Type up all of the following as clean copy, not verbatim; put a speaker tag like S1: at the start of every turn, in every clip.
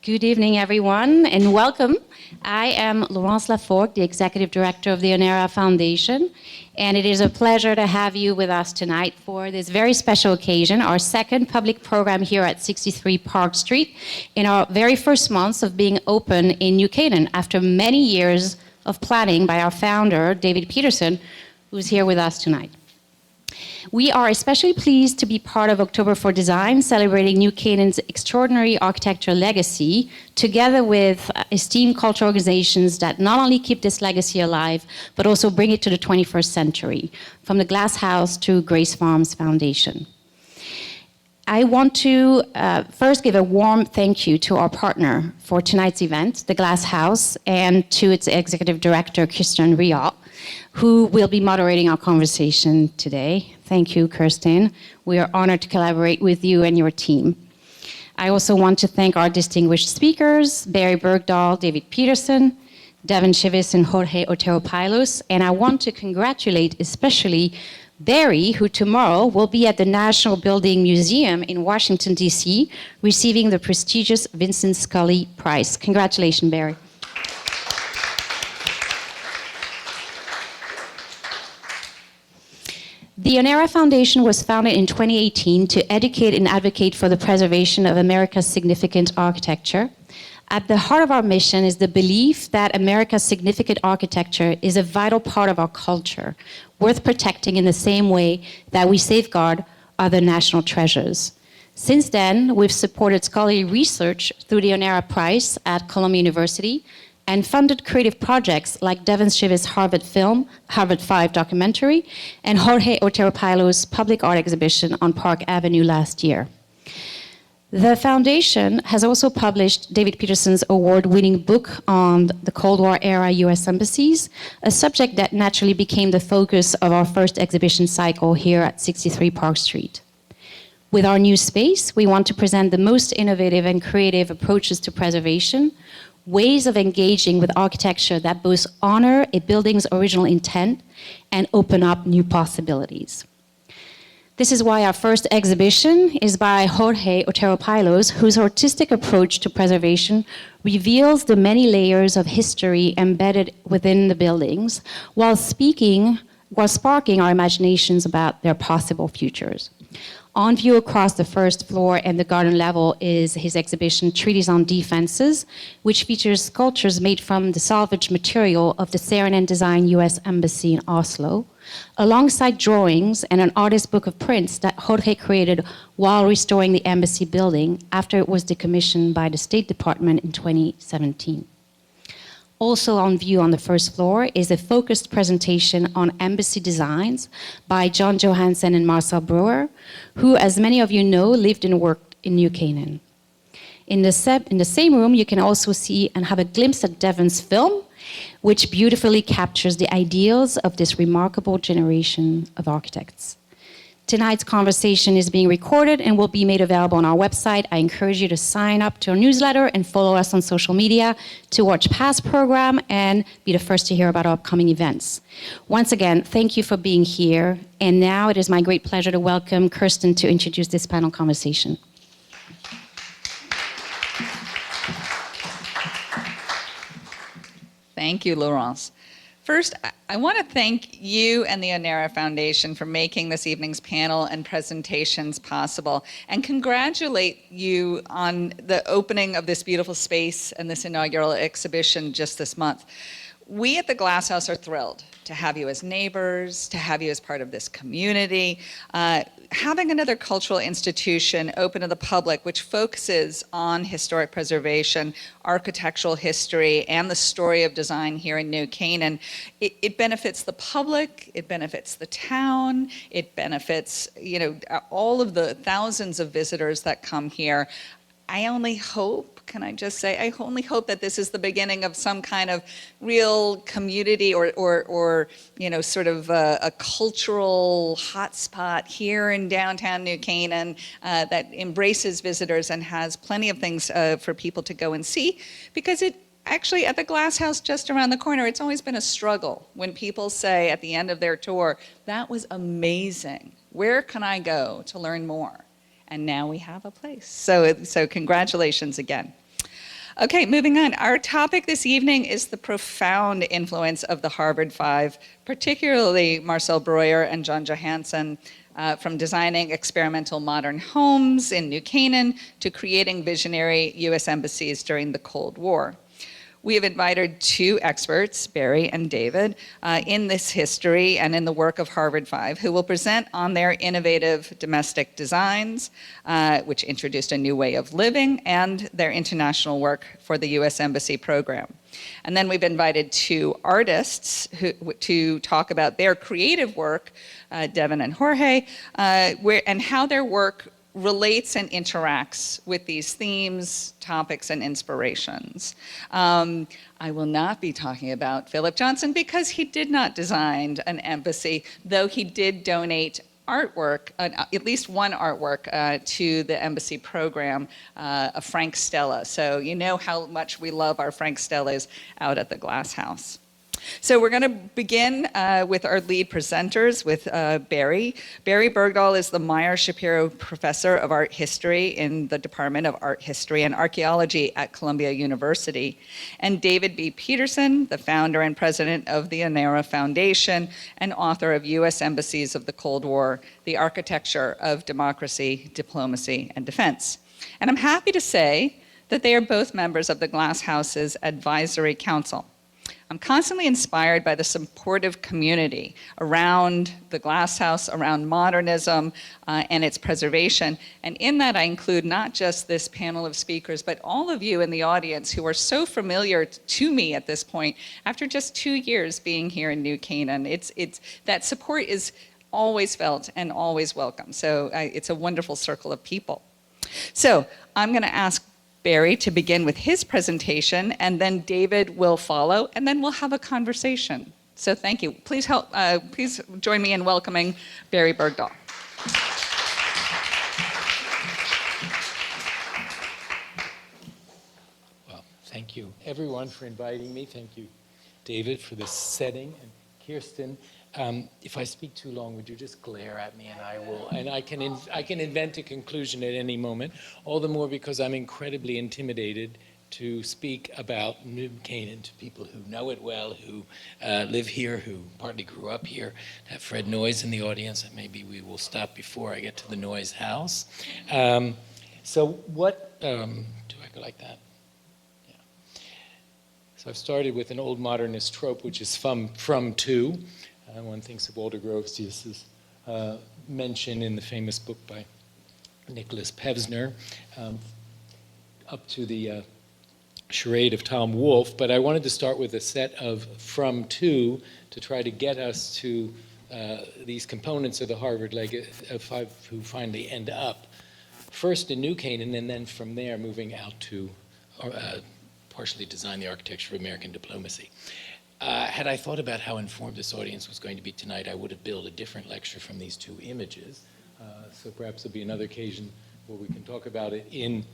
S1: Good evening, everyone, and welcome. I am Laurence Laforgue, the Executive Director of the Onera Foundation, and it is a pleasure to have you with us tonight for this very special occasion, our second public program here at 63 Park Street, in our very first months of being open in New Canaan, after many years of planning by our founder, David Peterson, who's here with us tonight. We are especially pleased to be part of October for Design, celebrating New Canaan's extraordinary architectural legacy, together with esteemed cultural organizations that not only keep this legacy alive, but also bring it to the 21st century, from the Glass House to Grace Farms Foundation. I want to first give a warm thank you to our partner for tonight's event, the Glass House, and to its Executive Director, Kirsten Reoch, who will be moderating our conversation today. Thank you, Kirsten. We are honored to collaborate with you and your team. I also want to thank our distinguished speakers, Barry Bergdahl, David Peterson, Devin Chivis, and Jorge Otero Pylos, and I want to congratulate especially Barry, who tomorrow will be at the National Building Museum in Washington, D.C., receiving the prestigious Vincent Scully Prize. Congratulations, Barry. The Onera Foundation was founded in 2018 to educate and advocate for the preservation of America's significant architecture. At the heart of our mission is the belief that America's significant architecture is a vital part of our culture, worth protecting in the same way that we safeguard other national treasures. Since then, we've supported scholarly research through the Onera Prize at Columbia University and funded creative projects like Devin Chivis' Harvard 5 documentary, and Jorge Otero Pylos' public art exhibition on Park Avenue last year. The foundation has also published David Peterson's award-winning book on the Cold War era US embassies, a subject that naturally became the focus of our first exhibition cycle here at 63 Park Street. With our new space, we want to present the most innovative and creative approaches to preservation, ways of engaging with architecture that both honor a building's original intent and open up new possibilities. This is why our first exhibition is by Jorge Otero Pylos, whose artistic approach to preservation reveals the many layers of history embedded within the buildings, while sparking our imaginations about their possible futures. On view across the first floor and the garden level is his exhibition, Treatise on Defenses, which features sculptures made from the salvage material of the Saarinen Design US Embassy in Oslo, alongside drawings and an artist book of prints that Jorge created while restoring the embassy building after it was decommissioned by the State Department in 2017. Also on view on the first floor is a focused presentation on embassy designs by John Johansen and Marcel Breuer, who, as many of you know, lived and worked in New Canaan. In the same room, you can also see and have a glimpse at Devin's film, which beautifully captures the ideals of this remarkable generation of architects. Tonight's conversation is being recorded and will be made available on our website. I encourage you to sign up to our newsletter and follow us on social media to watch past program and be the first to hear about our upcoming events. Once again, thank you for being here. And now it is my great pleasure to welcome Kirsten to introduce this panel conversation.
S2: Thank you, Laurence. First, I want to thank you and the Onera Foundation for making this evening's panel and presentations possible, and congratulate you on the opening of this beautiful space and this inaugural exhibition just this month. We at the Glass House are thrilled to have you as neighbors, to have you as part of this community. Having another cultural institution open to the public, which focuses on historic preservation, architectural history, and the story of design here in New Canaan, it benefits the public, it benefits the town, it benefits, all of the thousands of visitors that come here. I only hope, can I just say, I only hope that this is the beginning of some kind of real community or sort of a cultural hotspot here in downtown New Canaan that embraces visitors and has plenty of things for people to go and see, because it actually, at the Glass House just around the corner, it's always been a struggle when people say at the end of their tour, that was amazing. Where can I go to learn more? And now we have a place. So congratulations again. Okay, moving on. Our topic this evening is the profound influence of the Harvard Five, particularly Marcel Breuer and John Johansen, from designing experimental modern homes in New Canaan to creating visionary U.S. embassies during the Cold War. We have invited two experts, Barry and David, in this history and in the work of Harvard Five, who will present on their innovative domestic designs, which introduced a new way of living, and their international work for the U.S. Embassy program. And then we've invited two artists to talk about their creative work, Devin and Jorge, and how their work relates and interacts with these themes, topics, and inspirations. I will not be talking about Philip Johnson because he did not design an embassy, though he did donate artwork, at least one artwork, to the embassy program, a Frank Stella. So you know how much we love our Frank Stellas out at the Glass House. So we're going to begin with our lead presenters, with Barry. Barry Bergdahl is the Meyer Shapiro Professor of Art History in the Department of Art History and Archaeology at Columbia University. And David B. Peterson, the founder and president of the Onera Foundation and author of U.S. Embassies of the Cold War, The Architecture of Democracy, Diplomacy, and Defense. And I'm happy to say that they are both members of the Glass House's Advisory Council. I'm constantly inspired by the supportive community around the Glass House, around modernism and its preservation. And in that, I include not just this panel of speakers, but all of you in the audience who are so familiar to me at this point, after just 2 years being here in New Canaan. That support is always felt and always welcome. So it's a wonderful circle of people. So I'm going to ask Barry to begin with his presentation, and then David will follow, and then we'll have a conversation. So thank you. Please join me in welcoming Barry Bergdahl.
S3: Well, thank you everyone for inviting me. Thank you, David, for this setting, and Kirsten. If I speak too long, would you just glare at me, and I will, and I can invent a conclusion at any moment, all the more because I'm incredibly intimidated to speak about New Canaan to people who know it well, who live here, who partly grew up here. Have Fred Noyes in the audience, and maybe we will stop before I get to the Noyes house. So what, do I go like that? Yeah. So I've started with an old modernist trope, which is from to. One thinks of Aldergrove's mention in the famous book by Nicholas Pevsner, up to the charade of Tom Wolfe. But I wanted to start with a set of from to try to get us to these components of the Harvard leg of five who finally end up first in New Canaan, and then from there moving out to partially design the architecture of American diplomacy. Had I thought about how informed this audience was going to be tonight, I would have built a different lecture from these two images. So perhaps there'll be another occasion where we can talk about it in,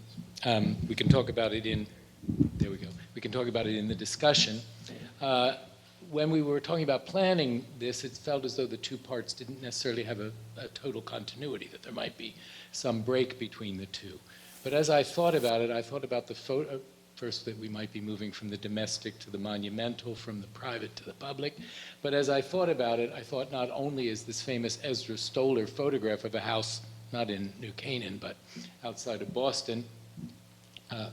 S3: there we go. We can talk about it in the discussion. When we were talking about planning this, it felt as though the two parts didn't necessarily have a total continuity, that there might be some break between the two. But as I thought about it, I thought about the photo, first that we might be moving from the domestic to the monumental, from the private to the public. But as I thought about it, I thought not only is this famous Ezra Stoller photograph of a house, not in New Canaan, but outside of Boston,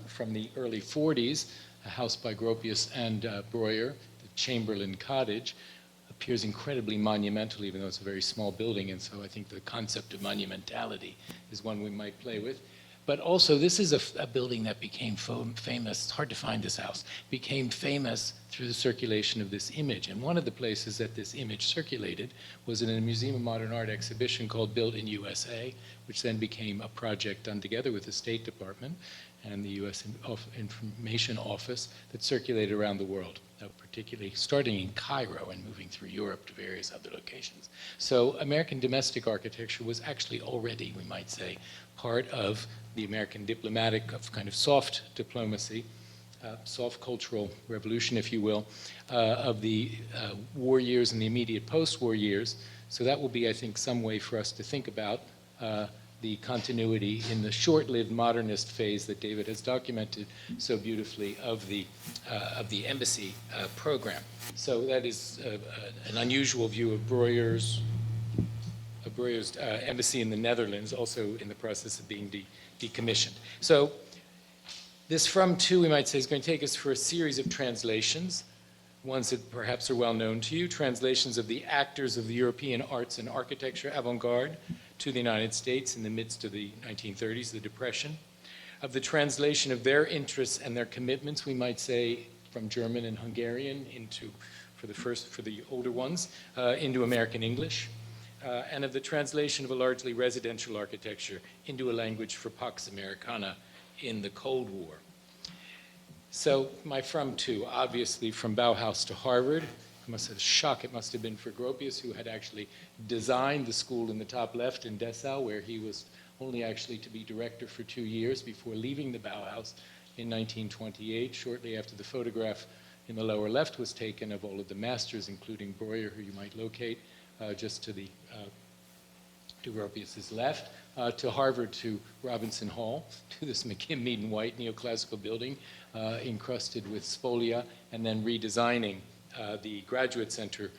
S3: from the early 40s, a house by Gropius and Breuer, the Chamberlain Cottage, appears incredibly monumental, even though it's a very small building. And so I think the concept of monumentality is one we might play with. But also, this is a building that became famous. It's hard to find this house. Became famous through the circulation of this image. And one of the places that this image circulated was in a Museum of Modern Art exhibition called Built in USA, which then became a project done together with the State Department and the U.S. Information Office that circulated around the world, particularly starting in Cairo and moving through Europe to various other locations. So American domestic architecture was actually already, we might say, part of the American diplomatic, kind of soft diplomacy, soft cultural revolution, if you will, of the war years and the immediate post-war years. So that will be, I think, some way for us to think about the continuity in the short-lived modernist phase that David has documented so beautifully of the embassy program. So that is an unusual view of Breuer's embassy in the Netherlands, also in the process of being decommissioned. So this from to, we might say, is going to take us for a series of translations, ones that perhaps are well known to you, translations of the actors of the European arts and architecture avant-garde to the United States in the midst of the 1930s, the Depression, of the translation of their interests and their commitments, we might say, from German and Hungarian into, for the older ones, into American English, and of the translation of a largely residential architecture into a language for Pax Americana in the Cold War. So my from to, obviously from Bauhaus to Harvard. I must have a shock it must have been for Gropius, who had actually designed the school in the top left in Dessau, where he was only actually to be director for 2 years before leaving the Bauhaus in 1928, shortly after the photograph in the lower left was taken of all of the masters, including Breuer, who you might locate just to Gropius's left, to Harvard, to Robinson Hall, to this McKim-Mead and White neoclassical building encrusted with spolia, and then redesigning the Graduate Center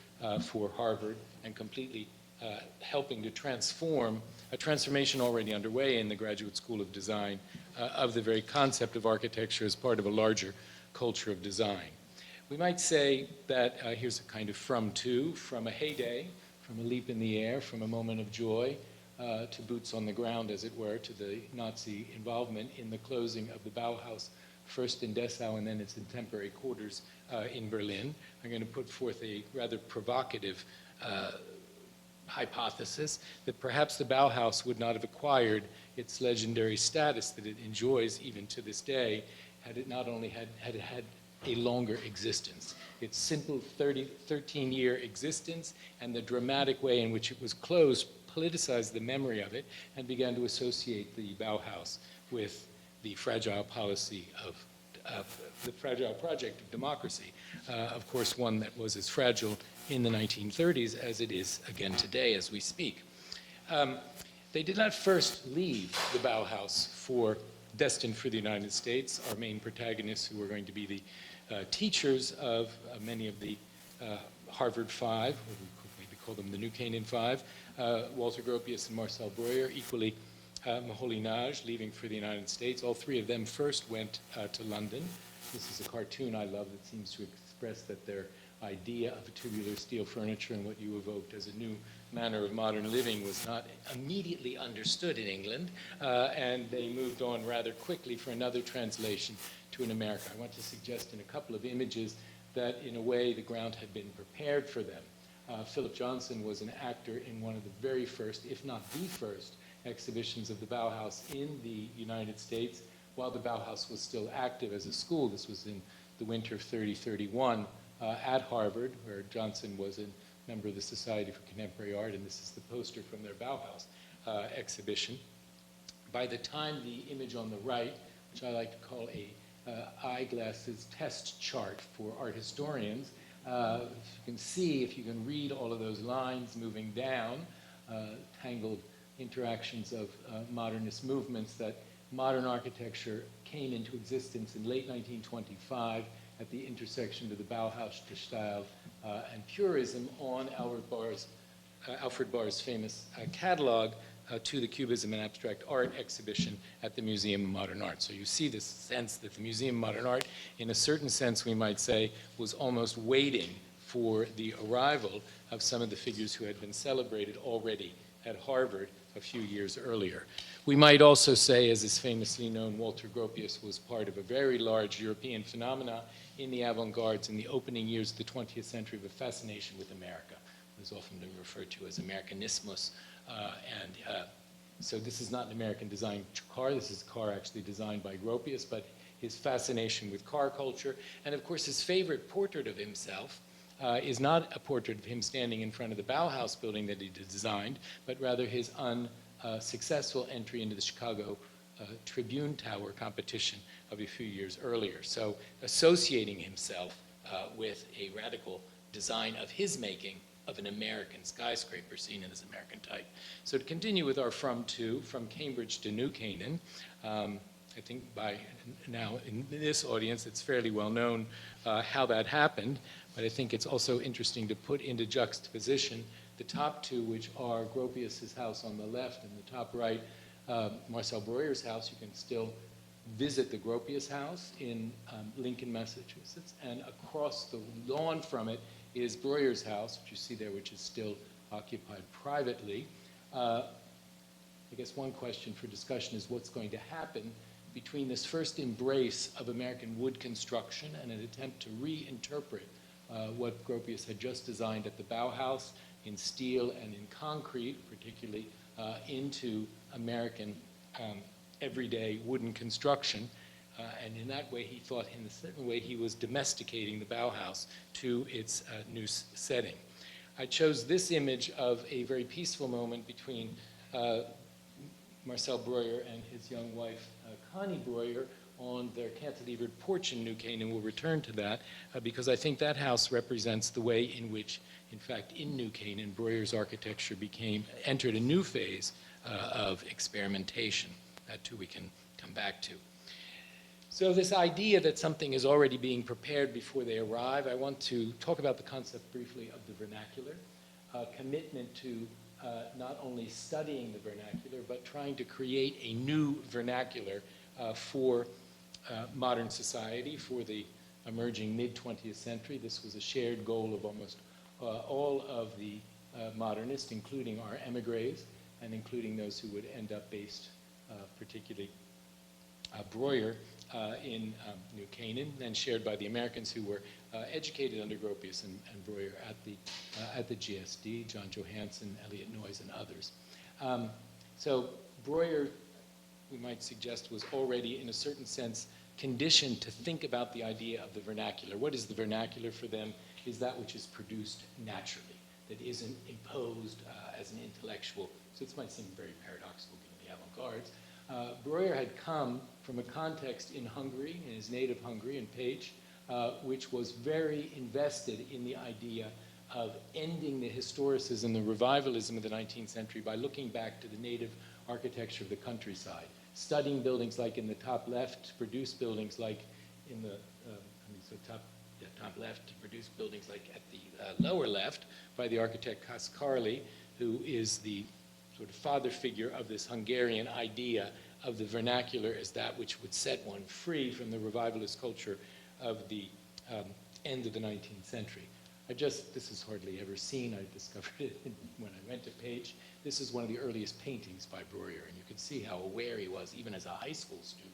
S3: for Harvard and completely helping to transform a transformation already underway in the Graduate School of Design of the very concept of architecture as part of a larger culture of design. We might say that here's a kind of from a heyday, from a leap in the air, from a moment of joy, to boots on the ground, as it were, to the Nazi involvement in the closing of the Bauhaus, first in Dessau and then its temporary quarters in Berlin. I'm going to put forth a rather provocative hypothesis that perhaps the Bauhaus would not have acquired its legendary status that it enjoys even to this day had it not only had a longer existence. Its simple 13-year existence and the dramatic way in which it was closed politicized the memory of it and began to associate the Bauhaus with the fragile policy of the fragile project of democracy. Of course, one that was as fragile in the 1930s as it is again today as we speak. They did not first leave the Bauhaus destined for the United States. Our main protagonists, who were going to be the teachers of many of the Harvard Five, or we could maybe call them the New Canaan Five, Walter Gropius and Marcel Breuer, equally Moholy-Nagy, leaving for the United States. All three of them first went to London. This is a cartoon I love that seems to express that their idea of tubular steel furniture and what you evoked as a new manner of modern living was not immediately understood in England, and they moved on rather quickly for another translation to in America. I want to suggest in a couple of images that in a way the ground had been prepared for them. Philip Johansen was an actor in one of the very first, if not the first, exhibitions of the Bauhaus in the United States while the Bauhaus was still active as a school. This was in the winter of 30-31 at Harvard, where Johansen was a member of the Society for Contemporary Art, and this is the poster from their Bauhaus exhibition. By the time the image on the right, which I like to call a eyeglasses test chart for art historians, you can see, if you can read all of those lines moving down, tangled interactions of modernist movements, that modern architecture came into existence in late 1925 at the intersection of the Bauhaus style and purism on Alfred Barr's famous catalog to the Cubism and Abstract Art exhibition at the Museum of Modern Art. So you see this sense that the Museum of Modern Art, in a certain sense we might say, was almost waiting for the arrival of some of the figures who had been celebrated already at Harvard a few years earlier. We might also say, as is famously known, Walter Gropius was part of a very large European phenomena in the avant-gardes in the opening years of the 20th century of a fascination with America. It was often been referred to as Americanismus. So this is not an American designed car. This is a car actually designed by Gropius, but his fascination with car culture, and of course his favorite portrait of himself is not a portrait of him standing in front of the Bauhaus building that he designed, but rather his unsuccessful entry into the Chicago Tribune Tower competition of a few years earlier. So associating himself with a radical design of his making of an American skyscraper seen in this American type. So to continue with our from Cambridge to New Canaan, I think by now in this audience it's fairly well known how that happened, but I think it's also interesting to put into juxtaposition the top two, which are Gropius's house on the left and the top right, Marcel Breuer's house. You can still visit the Gropius house in Lincoln, Massachusetts, and across the lawn from it is Breuer's house, which you see there, which is still occupied privately. I guess one question for discussion is what's going to happen between this first embrace of American wood construction and an attempt to reinterpret what Gropius had just designed at the Bauhaus in steel and in concrete, particularly into American everyday wooden construction. And in that way, he thought, in a certain way, he was domesticating the Bauhaus to its new setting. I chose this image of a very peaceful moment between Marcel Breuer and his young wife, Connie Breuer, on their cantilevered porch in New Canaan. We'll return to that because I think that house represents the way in which, in fact, in New Canaan, Breuer's architecture entered a new phase of experimentation. That too we can come back to. So this idea that something is already being prepared before they arrive, I want to talk about the concept briefly of the vernacular, commitment to not only studying the vernacular, but trying to create a new vernacular for modern society, for the emerging mid-20th century. This was a shared goal of almost all of the modernists, including our emigres, and including those who would end up based, particularly Breuer, in New Canaan, and shared by the Americans who were educated under Gropius and Breuer at the GSD, John Johansen, Elliot Noyes, and others. So Breuer, we might suggest, was already, in a certain sense, conditioned to think about the idea of the vernacular. What is the vernacular for them? Is that which is produced naturally, that isn't imposed as an intellectual. So this might seem very paradoxical given the avant-gardes. Breuer had come from a context in Hungary, in his native Hungary, in Pécs, which was very invested in the idea of ending the historicism, the revivalism of the 19th century by looking back to the native architecture of the countryside, studying buildings like in the top left, to produce buildings like in the top left, to produce buildings like at the lower left by the architect Kaskarli, who is the sort of father figure of this Hungarian idea of the vernacular as that which would set one free from the revivalist culture of the end of the 19th century. This is hardly ever seen. I discovered it when I went to Pécs. This is one of the earliest paintings by Breuer, and you can see how aware he was, even as a high school student,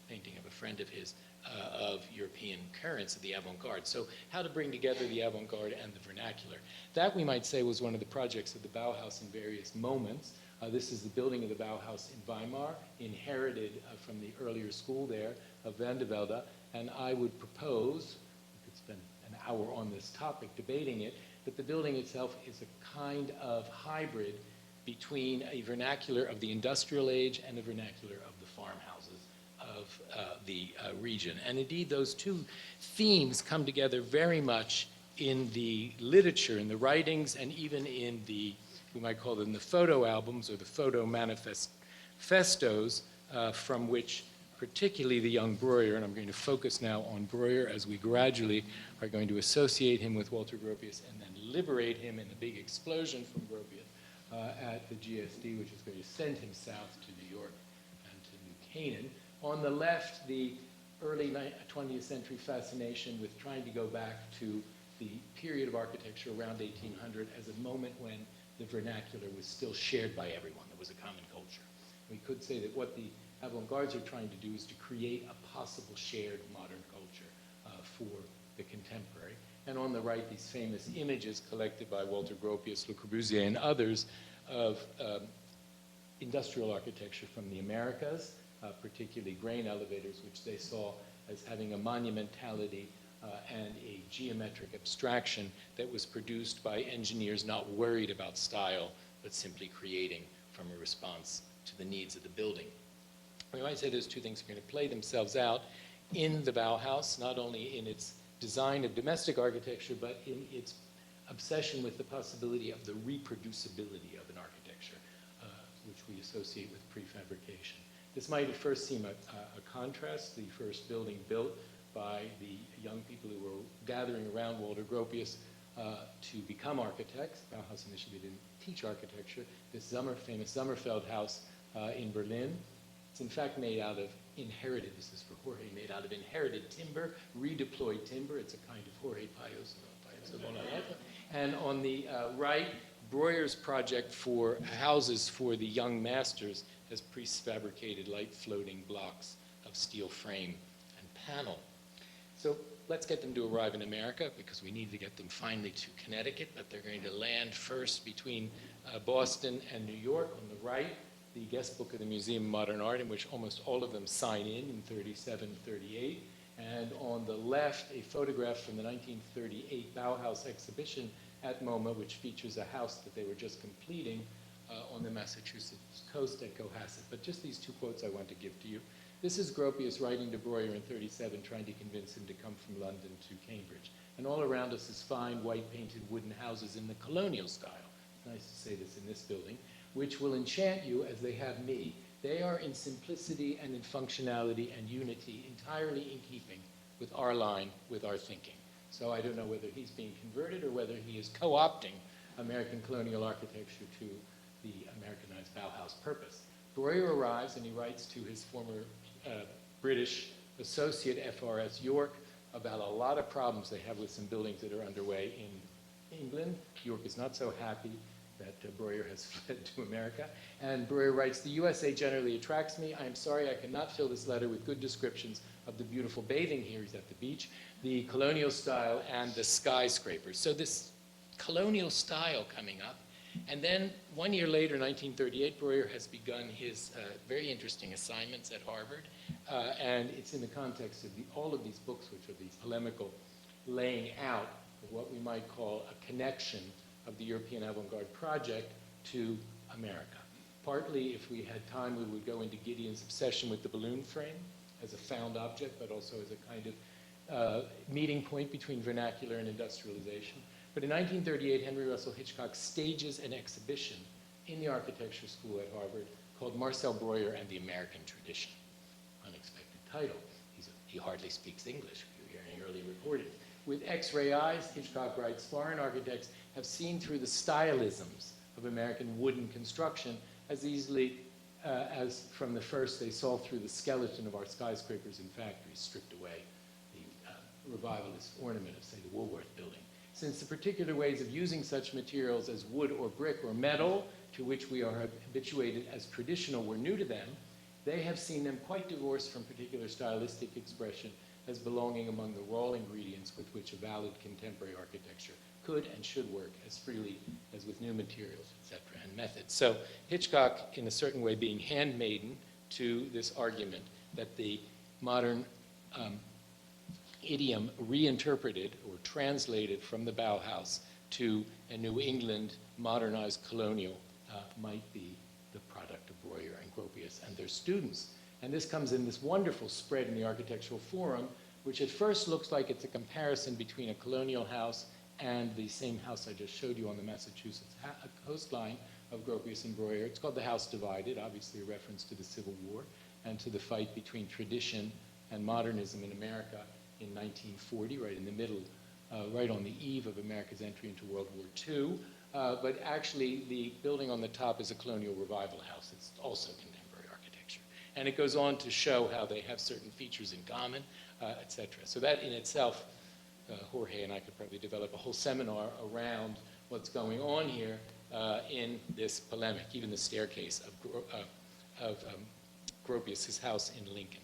S3: painting of a friend of his, of European currents of the avant-garde. So how to bring together the avant-garde and the vernacular. That, we might say, was one of the projects of the Bauhaus in various moments. This is the building of the Bauhaus in Weimar, inherited from the earlier school there of Van de Velde, and I would propose, we could spend an hour on this topic debating it, that the building itself is a kind of hybrid between a vernacular of the industrial age and a vernacular of the farmhouses of the region. And indeed, those two themes come together very much in the literature, in the writings, and even in the, we might call them the photo albums or the photo manifestos, from which particularly the young Breuer, and I'm going to focus now on Breuer as we gradually are going to associate him with Walter Gropius and then liberate him in the big explosion from Gropius at the GSD, which is going to send him south to New York and to New Canaan. On the left, the early 20th century fascination with trying to go back to the period of architecture around 1800 as a moment when the vernacular was still shared by everyone. There was a common culture. We could say that what the avant-gardes are trying to do is to create a possible shared modern culture for the contemporary. And on the right, these famous images collected by Walter Gropius, Le Corbusier, and others of industrial architecture from the Americas, particularly grain elevators, which they saw as having a monumentality and a geometric abstraction that was produced by engineers not worried about style, but simply creating from a response to the needs of the building. We might say those two things are going to play themselves out in the Bauhaus, not only in its design of domestic architecture, but in its obsession with the possibility of the reproducibility of an architecture, which we associate with prefabrication. This might at first seem a contrast, the first building built by the young people who were gathering around Walter Gropius to become architects. Bauhaus initially didn't teach architecture. This famous Sommerfeld house in Berlin. It's in fact made out of inherited, this is for Jorge, made out of inherited timber, redeployed timber. It's a kind of Jorge Payos and on the right, Breuer's project for houses for the young masters has prefabricated light floating blocks of steel frame and panel. So let's get them to arrive in America because we need to get them finally to Connecticut, but they're going to land first between Boston and New York. On the right, the guest book of the Museum of Modern Art, in which almost all of them sign in 37, 38. And on the left, a photograph from the 1938 Bauhaus exhibition at MoMA, which features a house that they were just completing on the Massachusetts coast at Cohasset. But just these two quotes I want to give to you. This is Gropius writing to Breuer in 37, trying to convince him to come from London to Cambridge. And all around us is fine white painted wooden houses in the colonial style. It's nice to say this in this building, which will enchant you as they have me. They are in simplicity and in functionality and unity, entirely in keeping with our line, with our thinking. So I don't know whether he's being converted or whether he is co-opting American colonial architecture to the Americanized Bauhaus purpose. Breuer arrives and he writes to his former British associate, FRS York, about a lot of problems they have with some buildings that are underway in England. York is not so happy that Breuer has fled to America. And Breuer writes, "The USA generally attracts me. I am sorry I cannot fill this letter with good descriptions of the beautiful bathing here," he's at the beach, "the colonial style and the skyscrapers." So this colonial style coming up. And then 1 year later, 1938, Breuer has begun his very interesting assignments at Harvard. And it's in the context of all of these books, which are these polemical laying out of what we might call a connection of the European avant-garde project to America. Partly, if we had time, we would go into Gideon's obsession with the balloon frame as a found object, but also as a kind of meeting point between vernacular and industrialization. But in 1938, Henry Russell Hitchcock stages an exhibition in the architecture school at Harvard called Marcel, Breuer, and the American Tradition. Unexpected title. He hardly speaks English, if you hear any early recordings. With X-ray eyes, Hitchcock writes, "Foreign architects have seen through the stylisms of American wooden construction as easily as from the first they saw through the skeleton of our skyscrapers and factories, stripped away the revivalist ornament of, say, the Woolworth building. Since the particular ways of using such materials as wood or brick or metal, to which we are habituated as traditional, were new to them, they have seen them quite divorced from particular stylistic expression as belonging among the raw ingredients with which a valid contemporary architecture could and should work as freely as with new materials, etc., and methods." So Hitchcock, in a certain way, being handmaiden to this argument that the modern idiom reinterpreted or translated from the Bauhaus to a New England modernized colonial might be the product of Breuer and Gropius and their students. And this comes in this wonderful spread in the Architectural Forum, which at first looks like it's a comparison between a colonial house and the same house I just showed you on the Massachusetts coastline of Gropius and Breuer. It's called The House Divided, obviously a reference to the Civil War and to the fight between tradition and modernism in America in 1940, right in the middle, right on the eve of America's entry into World War II. But actually, the building on the top is a colonial revival house. It's also contemporary architecture. And it goes on to show how they have certain features in common, etc. So that in itself, Jorge and I could probably develop a whole seminar around what's going on here in this polemic, even the staircase of Gropius' house in Lincoln.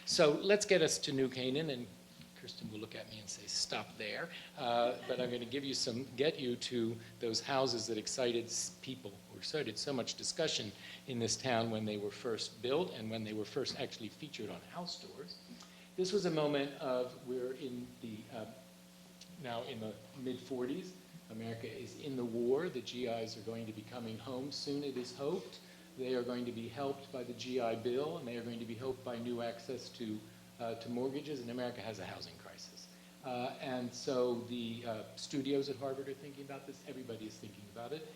S3: So let's get us to New Canaan, and Kirsten will look at me and say, "Stop there." But I'm going to get you to those houses that excited people, or excited so much discussion in this town when they were first built and when they were first actually featured on house tours. This was a moment of, we're in the, now in the mid-40s. America is in the war. The GIs are going to be coming home soon, it is hoped. They are going to be helped by the GI Bill, and they are going to be helped by new access to mortgages, and America has a housing crisis. And so the studios at Harvard are thinking about this. Everybody is thinking about it.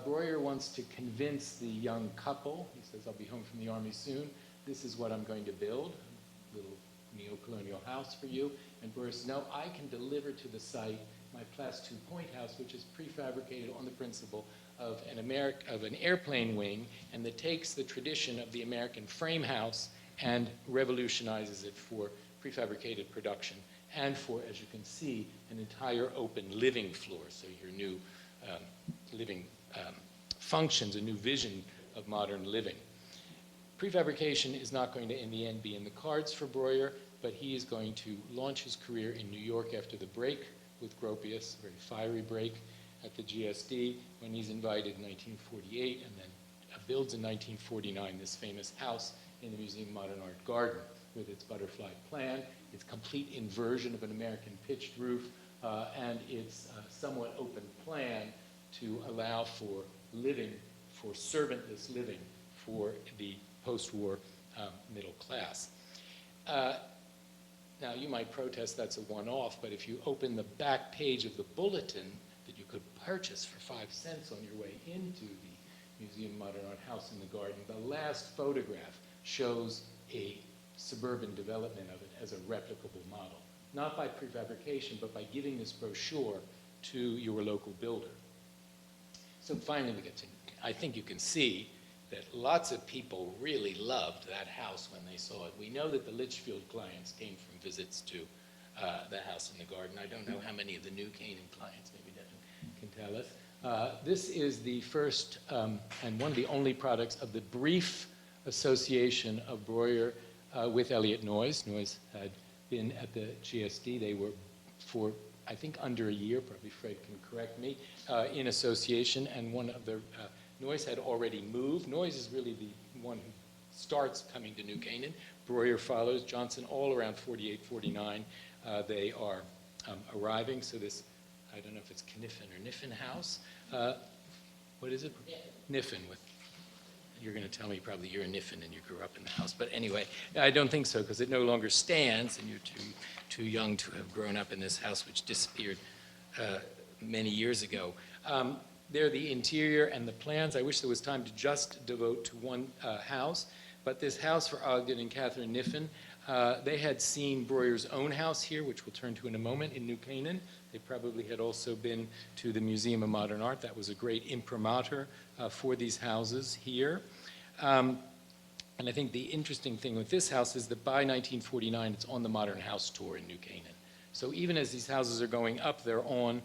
S3: Breuer wants to convince the young couple. He says, I'll be home from the army soon. This is what I'm going to build, a little neo-colonial house for you. And Breuer says, no, I can deliver to the site my Class 2 point house, which is prefabricated on the principle of an airplane wing, and that takes the tradition of the American frame house and revolutionizes it for prefabricated production and for, as you can see, an entire open living floor. So your new living functions, a new vision of modern living. Prefabrication is not going to, in the end, be in the cards for Breuer, but he is going to launch his career in New York after the break with Gropius, a very fiery break at the GSD, when he's invited in 1948, and then builds in 1949 this famous house in the Museum of Modern Art garden with its butterfly plan, its complete inversion of an American pitched roof, and its somewhat open plan to allow for living, for servantless living for the post-war middle class. Now, you might protest that's a one-off, but if you open the back page of the bulletin that you could purchase for 5 cents on your way into the Museum of Modern Art House in the Garden, the last photograph shows a suburban development of it as a replicable model. Not by prefabrication, but by giving this brochure to your local builder. So finally we get to, I think you can see that lots of people really loved that house when they saw it. We know that the Litchfield clients came from visits to the house in the garden. I don't know how many of the new Canaan clients, maybe Devin can tell us. This is the first and one of the only products of the brief association of Breuer with Elliott Noyes. Noyes had been at the GSD. They were for, I think, under a year, probably Fred can correct me, in association, and one of the Noyes had already moved. Noyes is really the one who starts coming to New Canaan. Breuer follows, Johansen all around 48, 49. They are arriving. So this, I don't know if it's Kniffen or Niffen house. What is it? Niffen. You're going to tell me probably you're a Niffen and you grew up in the house. But anyway, I don't think so, because it no longer stands, and you're too young to have grown up in this house, which disappeared many years ago. They're the interior and the plans. I wish there was time to just devote to one house. But this house for Ogden and Catherine Niffen, they had seen Breuer's own house here, which we'll turn to in a moment, in New Canaan. They probably had also been to the Museum of Modern Art. That was a great imprimatur for these houses here. And I think the interesting thing with this house is that by 1949, it's on the Modern House Tour in New Canaan. So even as these houses are going up, they're on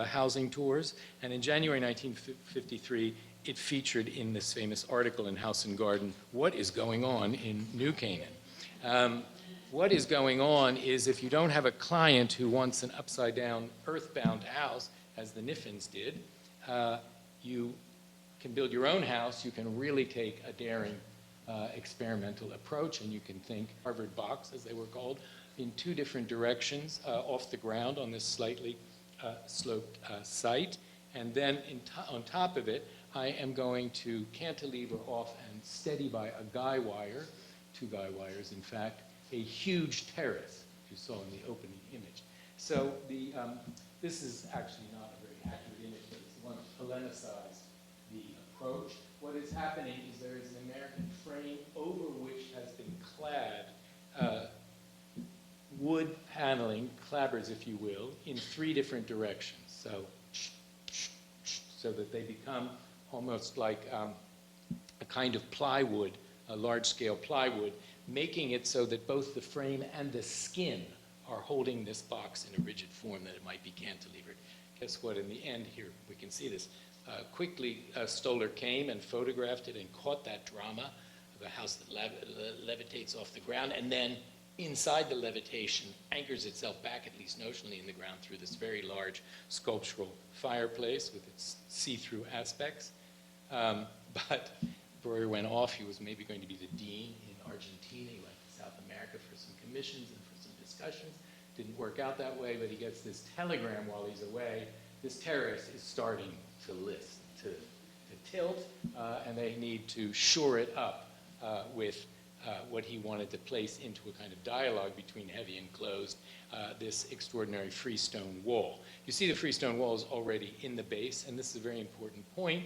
S3: housing tours. And in January 1953, it featured in this famous article in House and Garden, What is Going On in New Canaan? What is going on is, if you don't have a client who wants an upside-down, earthbound house, as the Niffens did, you can build your own house. You can really take a daring experimental approach, and you can think Harvard box, as they were called, in 2 different directions off the ground on this slightly sloped site. And then on top of it, I am going to cantilever off and steady by a guy wire, 2 guy wires in fact, a huge terrace, as you saw in the opening image. So this is actually not a very accurate image, but it's one to polemicize the approach. What is happening is there is an American frame over which has been clad wood paneling, clabbers if you will, in 3 different directions. So that they become almost like a kind of plywood, a large-scale plywood, making it so that both the frame and the skin are holding this box in a rigid form that it might be cantilevered. Guess what? In the end here, we can see this. Quickly, Stoller came and photographed it and caught that drama of a house that levitates off the ground, and then inside the levitation anchors itself back, at least notionally, in the ground through this very large sculptural fireplace with its see-through aspects. But Breuer went off. He was maybe going to be the dean in Argentina. He went to South America for some commissions and for some discussions. Didn't work out that way, but he gets this telegram while he's away. This terrace is starting to list, to tilt, and they need to shore it up with what he wanted to place into a kind of dialogue between heavy and closed, this extraordinary freestone wall. You see the freestone wall is already in the base, and this is a very important point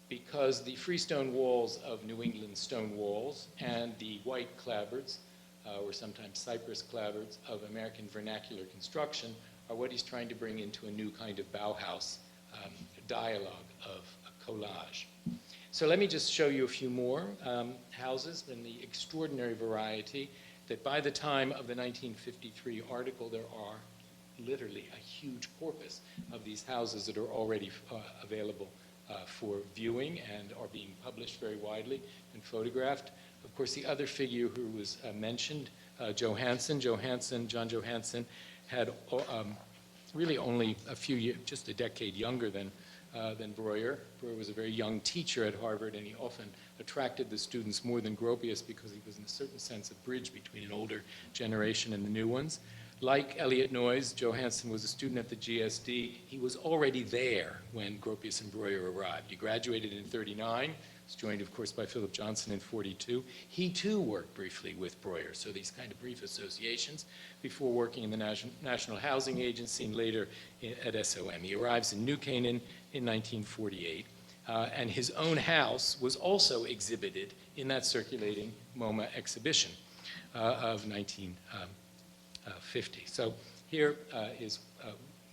S3: because the freestone walls of New England stone walls and the white clapboards, or sometimes cypress clapboards of American vernacular construction are what he's trying to bring into a new kind of Bauhaus dialogue of a collage. So let me just show you a few more houses in the extraordinary variety that by the time of the 1953 article, there are literally a huge corpus of these houses that are already available for viewing and are being published very widely and photographed. Of course, the other figure who was mentioned, Johansen, John Johansen, had really only a few years, just a decade younger than Breuer. Breuer was a very young teacher at Harvard, and he often attracted the students more than Gropius because he was, in a certain sense, a bridge between an older generation and the new ones. Like Elliot Noyes, Johansen was a student at the GSD. He was already there when Gropius and Breuer arrived. He graduated in '39, was joined, of course, by Philip Johnson in '42. He, too, worked briefly with Breuer, so these kind of brief associations before working in the National Housing Agency and later at SOM. He arrives in New Canaan in 1948, and his own house was also exhibited in that circulating MoMA exhibition of 1950. So here is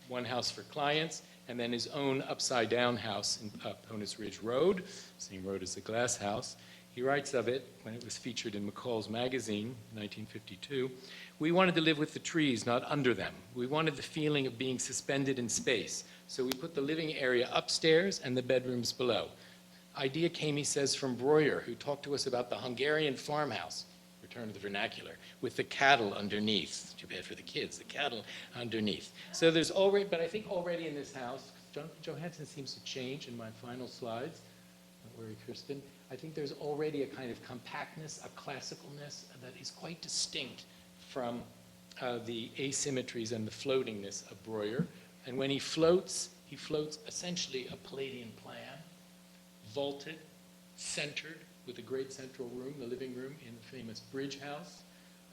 S3: one house for clients, and then his own upside-down house in Ponus Ridge Road, same road as the glass house. He writes of it when it was featured in McCall's magazine in 1952. We wanted to live with the trees, not under them. We wanted the feeling of being suspended in space. So we put the living area upstairs and the bedrooms below. Idea came, he says, from Breuer, who talked to us about the Hungarian farmhouse, return to the vernacular, with the cattle underneath. Too bad for the kids, the cattle underneath. So there's already, but I think already in this house, Johansen seems to change in my final slides. Don't worry, Kirsten. I think there's already a kind of compactness, a classicalness that is quite distinct from the asymmetries and the floatingness of Breuer. And when he floats essentially a Palladian plan, vaulted, centered, with a great central room, the living room in the famous Bridge House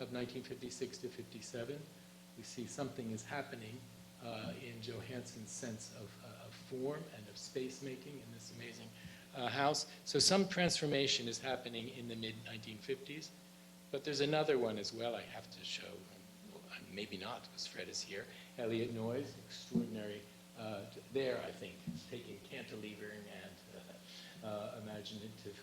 S3: of 1956 to 57. We see something is happening in Johansen's sense of form and of space making in this amazing house. So some transformation is happening in the mid-1950s, but there's another one as well I have to show, maybe not because Fred is here. Elliot Noyes, extraordinary, there I think, taking cantilevering and imaginative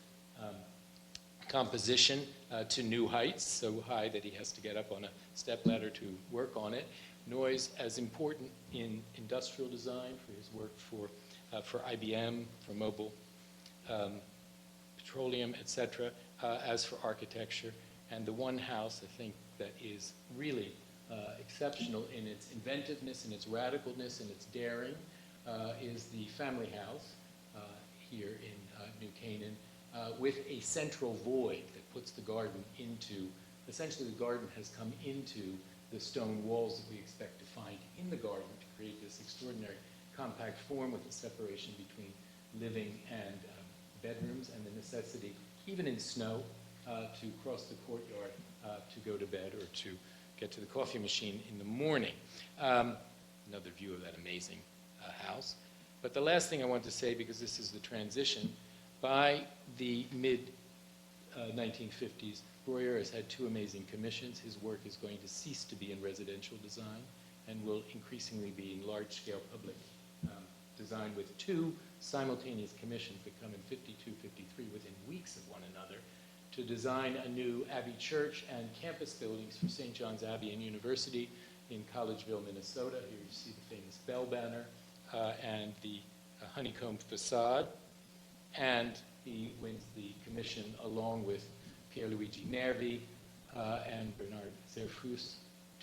S3: composition to new heights, so high that he has to get up on a stepladder to work on it. Noyes as important in industrial design for his work for IBM, for Mobil, Petroleum, etc., as for architecture. And the one house, I think, that is really exceptional in its inventiveness, in its radicalness, in its daring, is the family house here in New Canaan, with a central void that puts the garden into, essentially the garden has come into the stone walls that we expect to find in the garden to create this extraordinary compact form with the separation between living and bedrooms and the necessity, even in snow, to cross the courtyard to go to bed or to get to the coffee machine in the morning. Another view of that amazing house. But the last thing I want to say, because this is the transition, by the mid-1950s, Breuer has had two amazing commissions. His work is going to cease to be in residential design and will increasingly be in large-scale public design, with two simultaneous commissions that come in 52, 53 within weeks of one another to design a new Abbey Church and campus buildings for St. John's Abbey and University in Collegeville, Minnesota. Here you see the famous bell banner and the honeycomb facade. And he wins the commission along with Pierluigi Nervi and Bernard Zerfus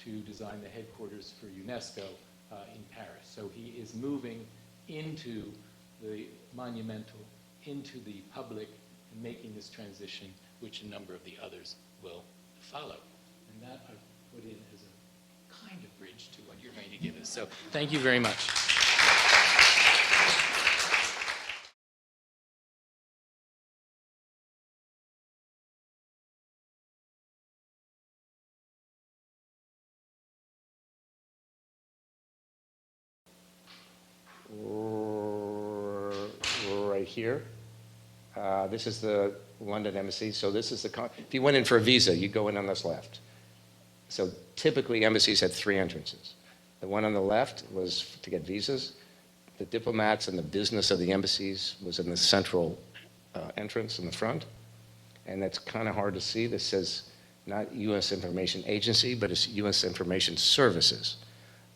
S3: to design the headquarters for UNESCO in Paris. So he is moving into the monumental, into the public, and making this transition, which a number of the others will follow. And that I put in as a kind of bridge to what you're going to give us. So thank you very much.
S4: here. This is the London embassy. So this is if you went in for a visa, you go in on this left. So typically embassies had 3 entrances. The one on the left was to get visas. The diplomats and the business of the embassies was in the central entrance in the front. And that's kind of hard to see. This says not U.S. Information Agency, but it's U.S. Information Services.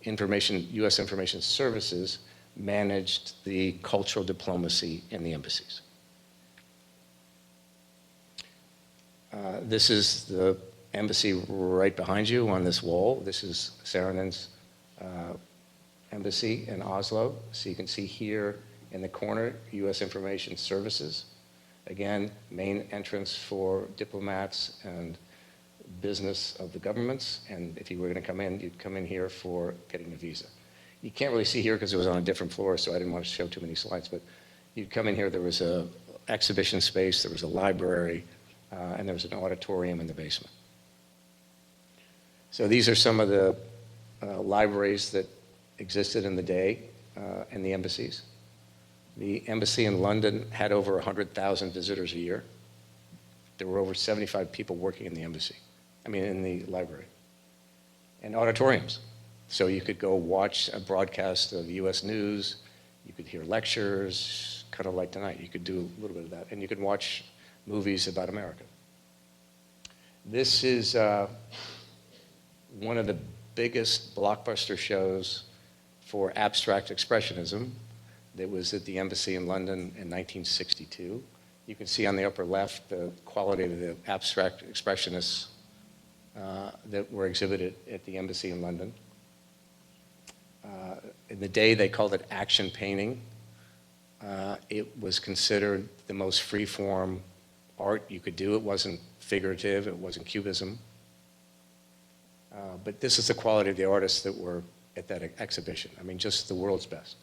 S4: U.S. Information Services managed the cultural diplomacy in the embassies. This is the embassy right behind you on this wall. This is Saarinen's embassy in Oslo. So you can see here in the corner, U.S. Information Services. Again, main entrance for diplomats and business of the governments. And if you were going to come in, you'd come in here for getting a visa. You can't really see here because it was on a different floor, so I didn't want to show too many slides. But you'd come in here, there was an exhibition space, there was a library, and there was an auditorium in the basement. So these are some of the libraries that existed in the day in the embassies. The embassy in London had over 100,000 visitors a year. There were over 75 people working in the embassy, in the library. And auditoriums. So you could go watch a broadcast of US News, you could hear lectures, kind of like tonight. You could do a little bit of that. And you could watch movies about America. This is one of the biggest blockbuster shows for abstract expressionism that was at the embassy in London in 1962. You can see on the upper left the quality of the abstract expressionists that were exhibited at the embassy in London. In the day, they called it action painting. It was considered the most free-form art you could do. It wasn't figurative, it wasn't cubism. But this is the quality of the artists that were at that exhibition. Just the world's best.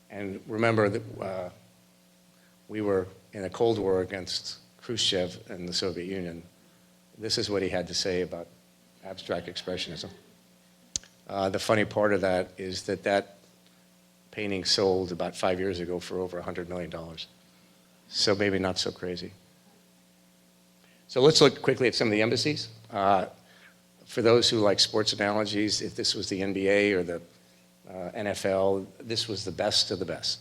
S4: And remember that we were in a Cold War against Khrushchev and the Soviet Union. This is what he had to say about abstract expressionism. The funny part of that is that painting sold about 5 years ago for over $100 million. So maybe not so crazy. So let's look quickly at some of the embassies. For those who like sports analogies, if this was the NBA or the NFL, this was the best of the best.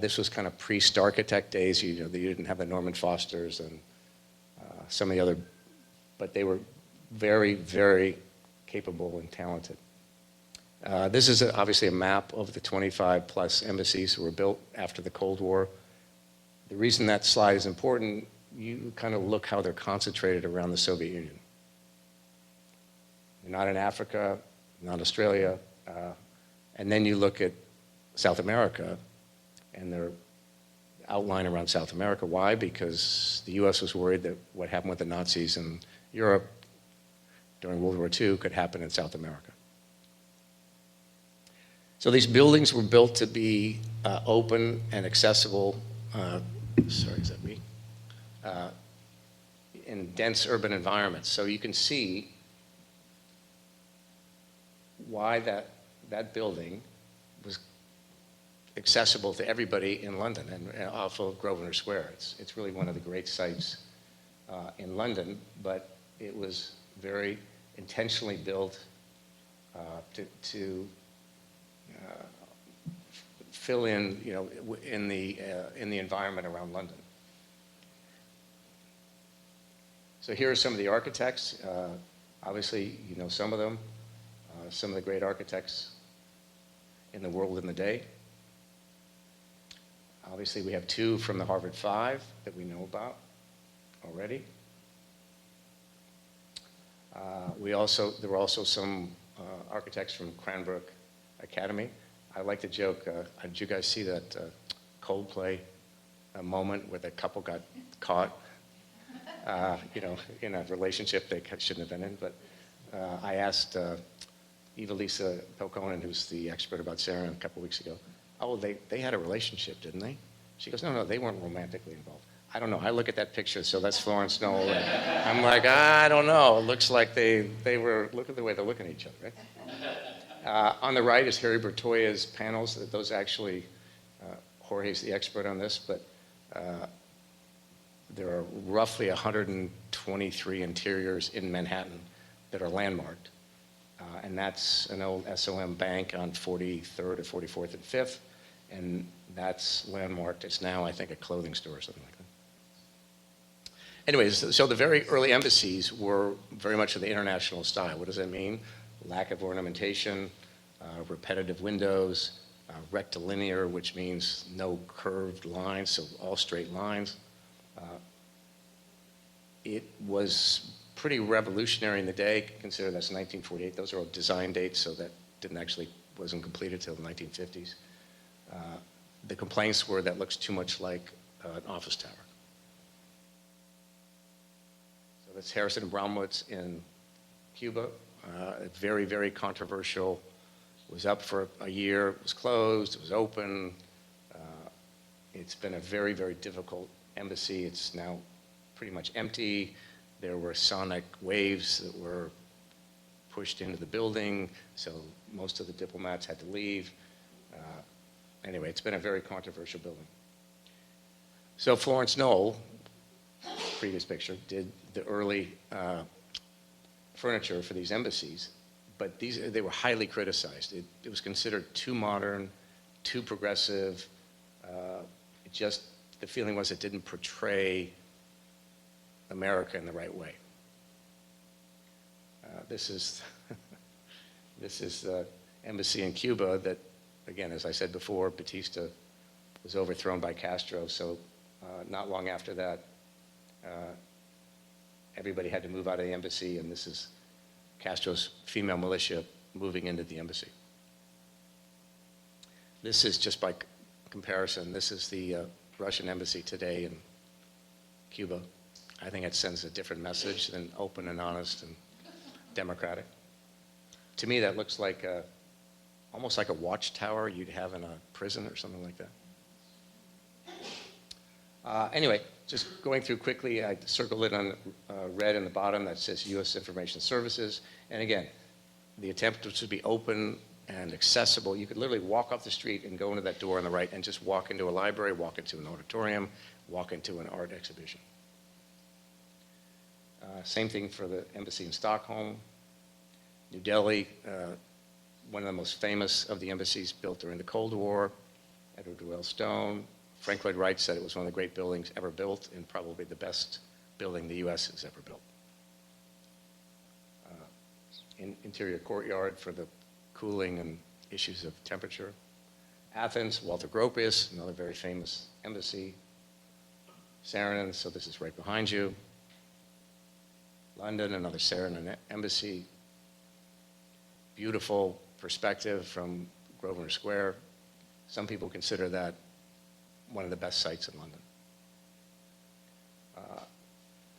S4: This was kind of pre-Starchitect days. You didn't have the Norman Fosters and some of the other, but they were very, very capable and talented. This is obviously a map of the 25 plus embassies who were built after the Cold War. The reason that slide is important, you kind of look how they're concentrated around the Soviet Union. They're not in Africa, not Australia, and then you look at South America, and they're outlined around South America. Why? Because the US was worried that what happened with the Nazis in Europe during World War II could happen in South America. So these buildings were built to be open and accessible, sorry, is that me? In dense urban environments. So you can see why that building was accessible to everybody in London and off of Grosvenor Square. It's really one of the great sites in London, but it was very intentionally built to fill in, in the environment around London. So here are some of the architects. Obviously, you know some of them. Some of the great architects in the world in the day. Obviously, we have 2 from the Harvard 5 that we know about already. There were also some architects from Cranbrook Academy. I like to joke, did you guys see that Coldplay moment where the couple got caught, in a relationship they shouldn't have been in? But I asked Eva-Lisa Pelkonen, who's the expert about Sarah, a couple weeks ago, oh, they had a relationship, didn't they? She goes, no, they weren't romantically involved. I don't know. I look at that picture, so that's Florence Knoll. I'm like, I don't know. It looks like they were, look at the way they're looking at each other, right? On the right is Harry Bertoya's panels. Those actually Jorge's the expert on this, but there are roughly 123 interiors in Manhattan that are landmarked. And that's an old SOM bank on 43rd or 44th and 5th. And that's landmarked. It's now, I think, a clothing store or something like that. Anyways, so the very early embassies were very much of the international style. What does that mean? Lack of ornamentation, repetitive windows, rectilinear, which means no curved lines, so all straight lines. It was pretty revolutionary in the day. Consider that's 1948. Those are all design dates, so that wasn't completed till the 1950s. The complaints were that looks too much like an office tower. So that's Harrison and Brownwoods in Cuba. Very, very controversial. It was up for a year, it was closed, it was open. It's been a very, very difficult embassy. It's now pretty much empty. There were sonic waves that were pushed into the building, so most of the diplomats had to leave. Anyway, it's been a very controversial building. So Florence Knoll, previous picture, did the early furniture for these embassies, but they were highly criticized. It was considered too modern, too progressive. The feeling was it didn't portray America in the right way. This is the embassy in Cuba that, again, as I said before, Batista was overthrown by Castro. So not long after that, everybody had to move out of the embassy, and this is Castro's female militia moving into the embassy. This is, just by comparison, this is the Russian embassy today in Cuba. I think it sends a different message than open and honest and democratic. To me, that looks like almost like a watchtower you'd have in a prison or something like that. Anyway, just going through quickly, I circled it on red in the bottom that says U.S. Information Services. And again, the attempt was to be open and accessible. You could literally walk off the street and go into that door on the right and just walk into a library, walk into an auditorium, walk into an art exhibition. Same thing for the embassy in Stockholm. New Delhi, one of the most famous of the embassies built during the Cold War. Edward Llewellyn Stone. Frank Lloyd Wright said it was one of the great buildings ever built and probably the best building the U.S. has ever built. Interior courtyard for the cooling and issues of temperature. Athens, Walter Gropius, another very famous embassy. Saarinen, so this is right behind you. London, another Saarinen embassy. Beautiful perspective from Grosvenor Square. Some people consider that one of the best sites in London.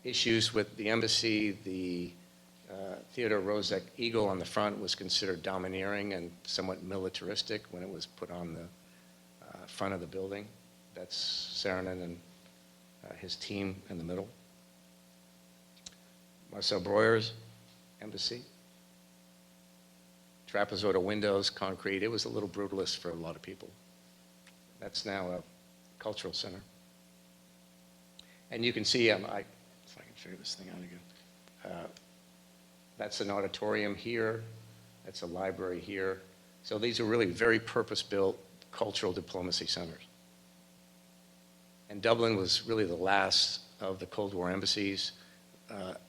S4: Issues with the embassy, the Theodore Roosevelt eagle on the front was considered domineering and somewhat militaristic when it was put on the front of the building. That's Saarinen and his team in the middle. Marcel Breuer's embassy. Trapezoidal windows, concrete. It was a little brutalist for a lot of people. That's now a cultural center. And you can see, if I can figure this thing out again. That's an auditorium here. That's a library here. So these are really very purpose-built cultural diplomacy centers. And Dublin was really the last of the Cold War embassies.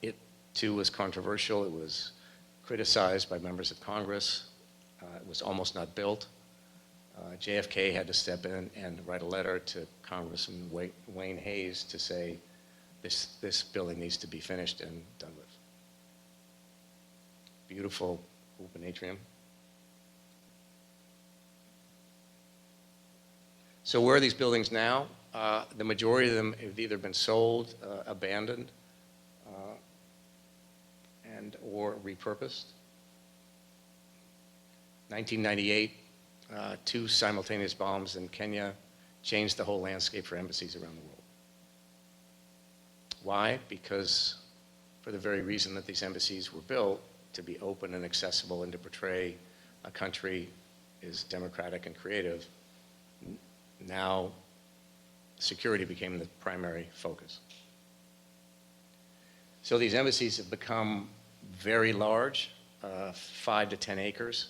S4: It too was controversial. It was criticized by members of Congress. It was almost not built. JFK had to step in and write a letter to Congressman Wayne Hayes to say this building needs to be finished and done with. Beautiful open atrium. So where are these buildings now? The majority of them have either been sold, abandoned, and or repurposed. 1998, two simultaneous bombs in Kenya changed the whole landscape for embassies around the world. Why? Because for the very reason that these embassies were built, to be open and accessible and to portray a country as democratic and creative, Now, security became the primary focus. So these embassies have become very large, 5 to 10 acres,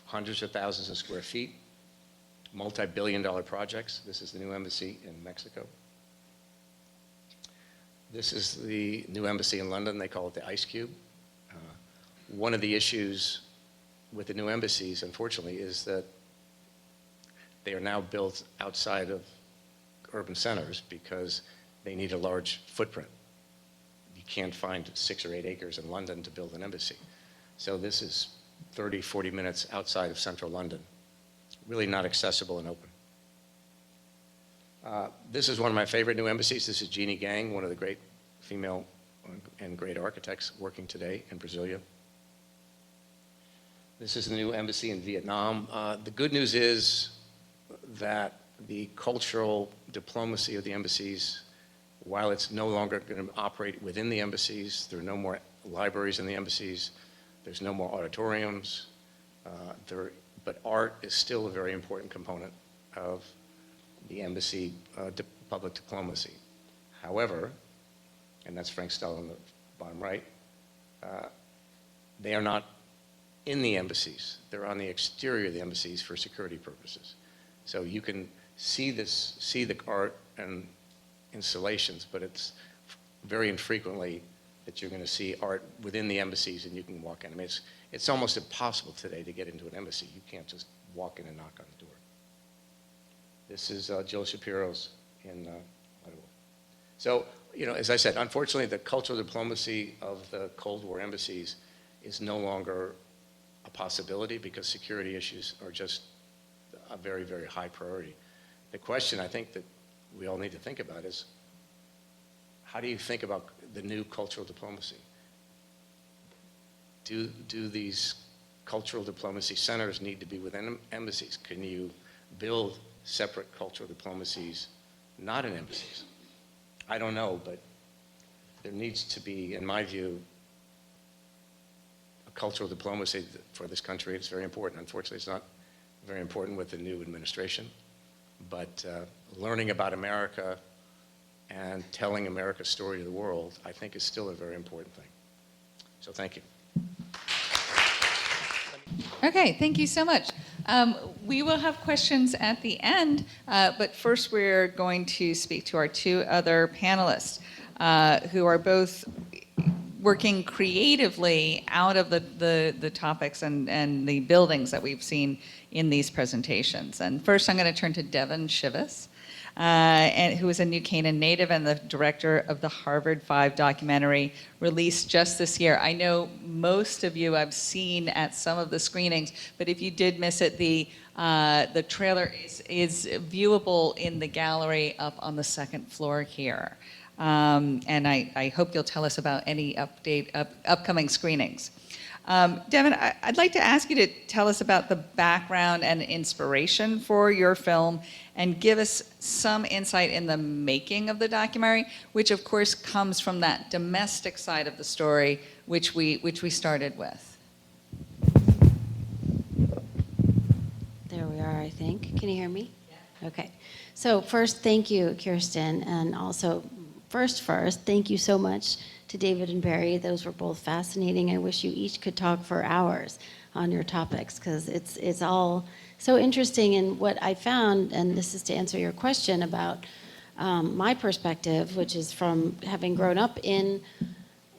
S4: hundreds of thousands of square feet, multi-billion-dollar projects. This is the new embassy in Mexico. This is the new embassy in London. They call it the Ice Cube. One of the issues with the new embassies, unfortunately, is that they are now built outside of urban centers because they need a large footprint. You can't find 6 or 8 acres in London to build an embassy. So this is 30, 40 minutes outside of central London. Really not accessible and open. This is one of my favorite new embassies. This is Jeannie Gang, one of the great female and great architects working today in Brasilia. This is the new embassy in Vietnam. The good news is that the cultural diplomacy of the embassies, while it's no longer going to operate within the embassies, there are no more libraries in the embassies, there's no more auditoriums, but art is still a very important component of the embassy public diplomacy. However, and that's Frank Stella on the bottom right, they are not in the embassies. They're on the exterior of the embassies for security purposes. So you can see the art and installations, but it's very infrequently that you're going to see art within the embassies and you can walk in. I mean, it's almost impossible today to get into an embassy. You can't just walk in and knock on the door. This is Joe Shapiro's in Ottawa. So, you know, as I said, unfortunately, the cultural diplomacy of the Cold War embassies is no longer a possibility because security issues are just a very, very high priority. The question I think that we all need to think about is, how do you think about the new cultural diplomacy? Do these cultural diplomacy centers need to be within embassies? Can you build separate cultural diplomacies not in embassies? I don't know, but there needs to be, in my view, a cultural diplomacy for this country. It's very important. Unfortunately, it's not very important with the new administration, but learning about America and telling America's story to the world, I think, is still a very important thing. So thank you.
S2: Okay, thank you so much. We will have questions at the end, but first we're going to speak to our two other panelists who are both working creatively out of the topics and the buildings that we've seen in these presentations. And first I'm going to turn to Devin Shivas, who is a New Canaan native and the director of the Harvard 5 documentary released just this year. I know most of you I've seen at some of the screenings, but if you did miss it, the trailer is viewable in the gallery up on the second floor here. And I hope you'll tell us about any upcoming screenings. Devin, I'd like to ask you to tell us about the background and inspiration for your film and give us some insight in the making of the documentary, which of course comes from that domestic side of the story, which we started with.
S5: There we are, I think. Can you hear me? Yeah. Okay. So first, thank you, Kirsten, and also first, thank you so much to David and Barry. Those were both fascinating. I wish you each could talk for hours on your topics because it's all so interesting. And what I found, and this is to answer your question about my perspective, which is from having grown up in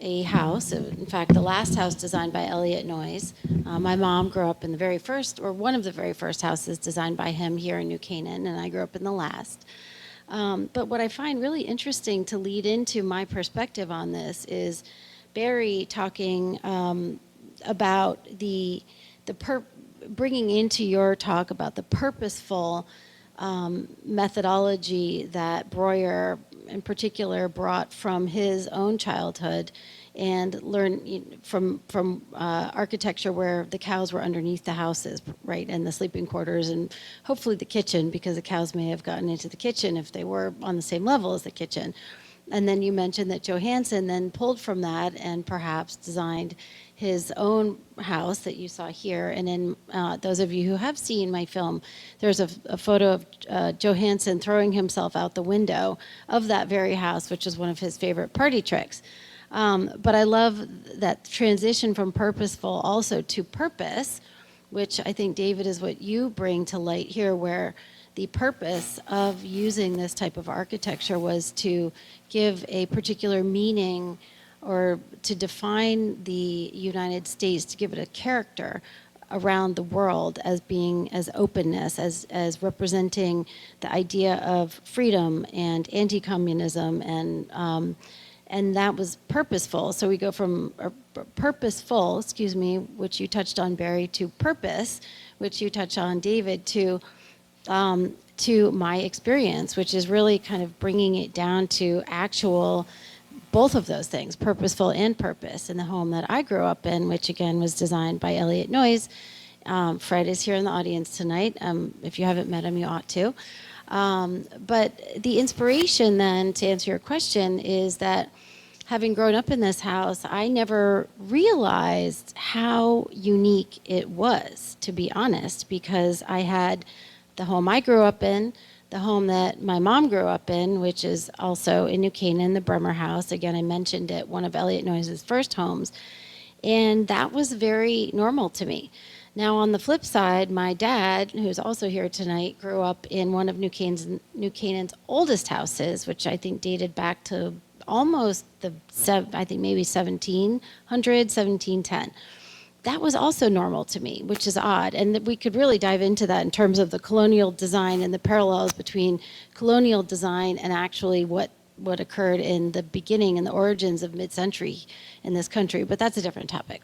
S5: a house, in fact, the last house designed by Elliot Noyes. My mom grew up in the very first, or one of the very first houses designed by him here in New Canaan, and I grew up in the last. But what I find really interesting to lead into my perspective on this is Barry talking about bringing into your talk about the purposeful methodology that Breuer in particular brought from his own childhood and learn from architecture where the cows were underneath the houses, right, and the sleeping quarters, and hopefully the kitchen, because the cows may have gotten into the kitchen if they were on the same level as the kitchen. And then you mentioned that Johansen then pulled from that and perhaps designed his own house that you saw here. And in those of you who have seen my film, there's a photo of Johansen throwing himself out the window of that very house, which is one of his favorite party tricks. But I love that transition from purposeful also to purpose, which I think, David, is what you bring to light here, where the purpose of using this type of architecture was to give a particular meaning or to define the United States, to give it a character around the world as being as openness, as representing the idea of freedom and anti-communism, and that was purposeful. So we go from purposeful, which you touched on, Barry, to purpose, which you touched on, David, to my experience, which is really kind of bringing it down to actual, both of those things, purposeful and purpose, in the home that I grew up in, which again was designed by Elliot Noyes. Fred is here in the audience tonight. If you haven't met him, you ought to. But the inspiration then, to answer your question, is that having grown up in this house, I never realized how unique it was, to be honest, because I had the home I grew up in, the home that my mom grew up in, which is also in New Canaan, the Breuer house. Again, I mentioned it, one of Elliot Noyes' first homes. And that was very normal to me. Now, on the flip side, my dad, who's also here tonight, grew up in one of New Canaan's oldest houses, which I think dated back to almost maybe 1700, 1710. That was also normal to me, which is odd. And we could really dive into that in terms of the colonial design and the parallels between colonial design and actually what occurred in the beginning and the origins of mid-century in this country. But that's a different topic.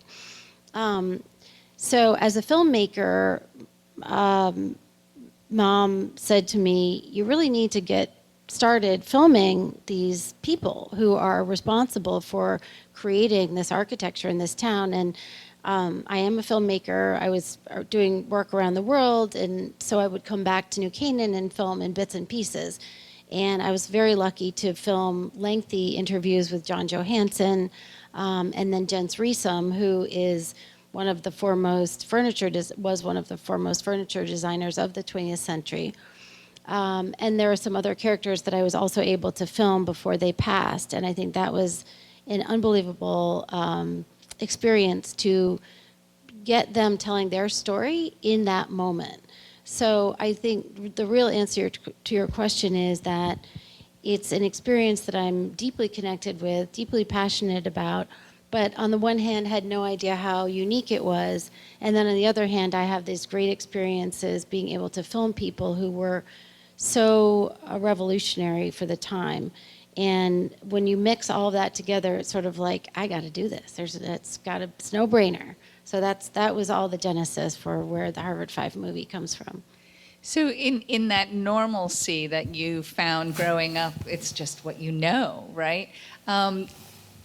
S5: So as a filmmaker, Mom said to me, you really need to get started filming these people who are responsible for creating this architecture in this town. And I am a filmmaker. I was doing work around the world, and so I would come back to New Canaan and film in bits and pieces. And I was very lucky to film lengthy interviews with John Johansen, and then Jens Riesom, who is one of the foremost was one of the foremost furniture designers of the 20th century. And there are some other characters that I was also able to film before they passed, and I think that was an unbelievable experience to get them telling their story in that moment. So I think the real answer to your question is that it's an experience that I'm deeply connected with, deeply passionate about, but on the one hand had no idea how unique it was, and then on the other hand I have these great experiences being able to film people who were so revolutionary for the time. And when you mix all of that together, it's sort of like, I got to do this. It's no-brainer. So that was all the genesis for where the Harvard 5 movie comes from.
S2: So in that normalcy that you found growing up, it's just what you know, right?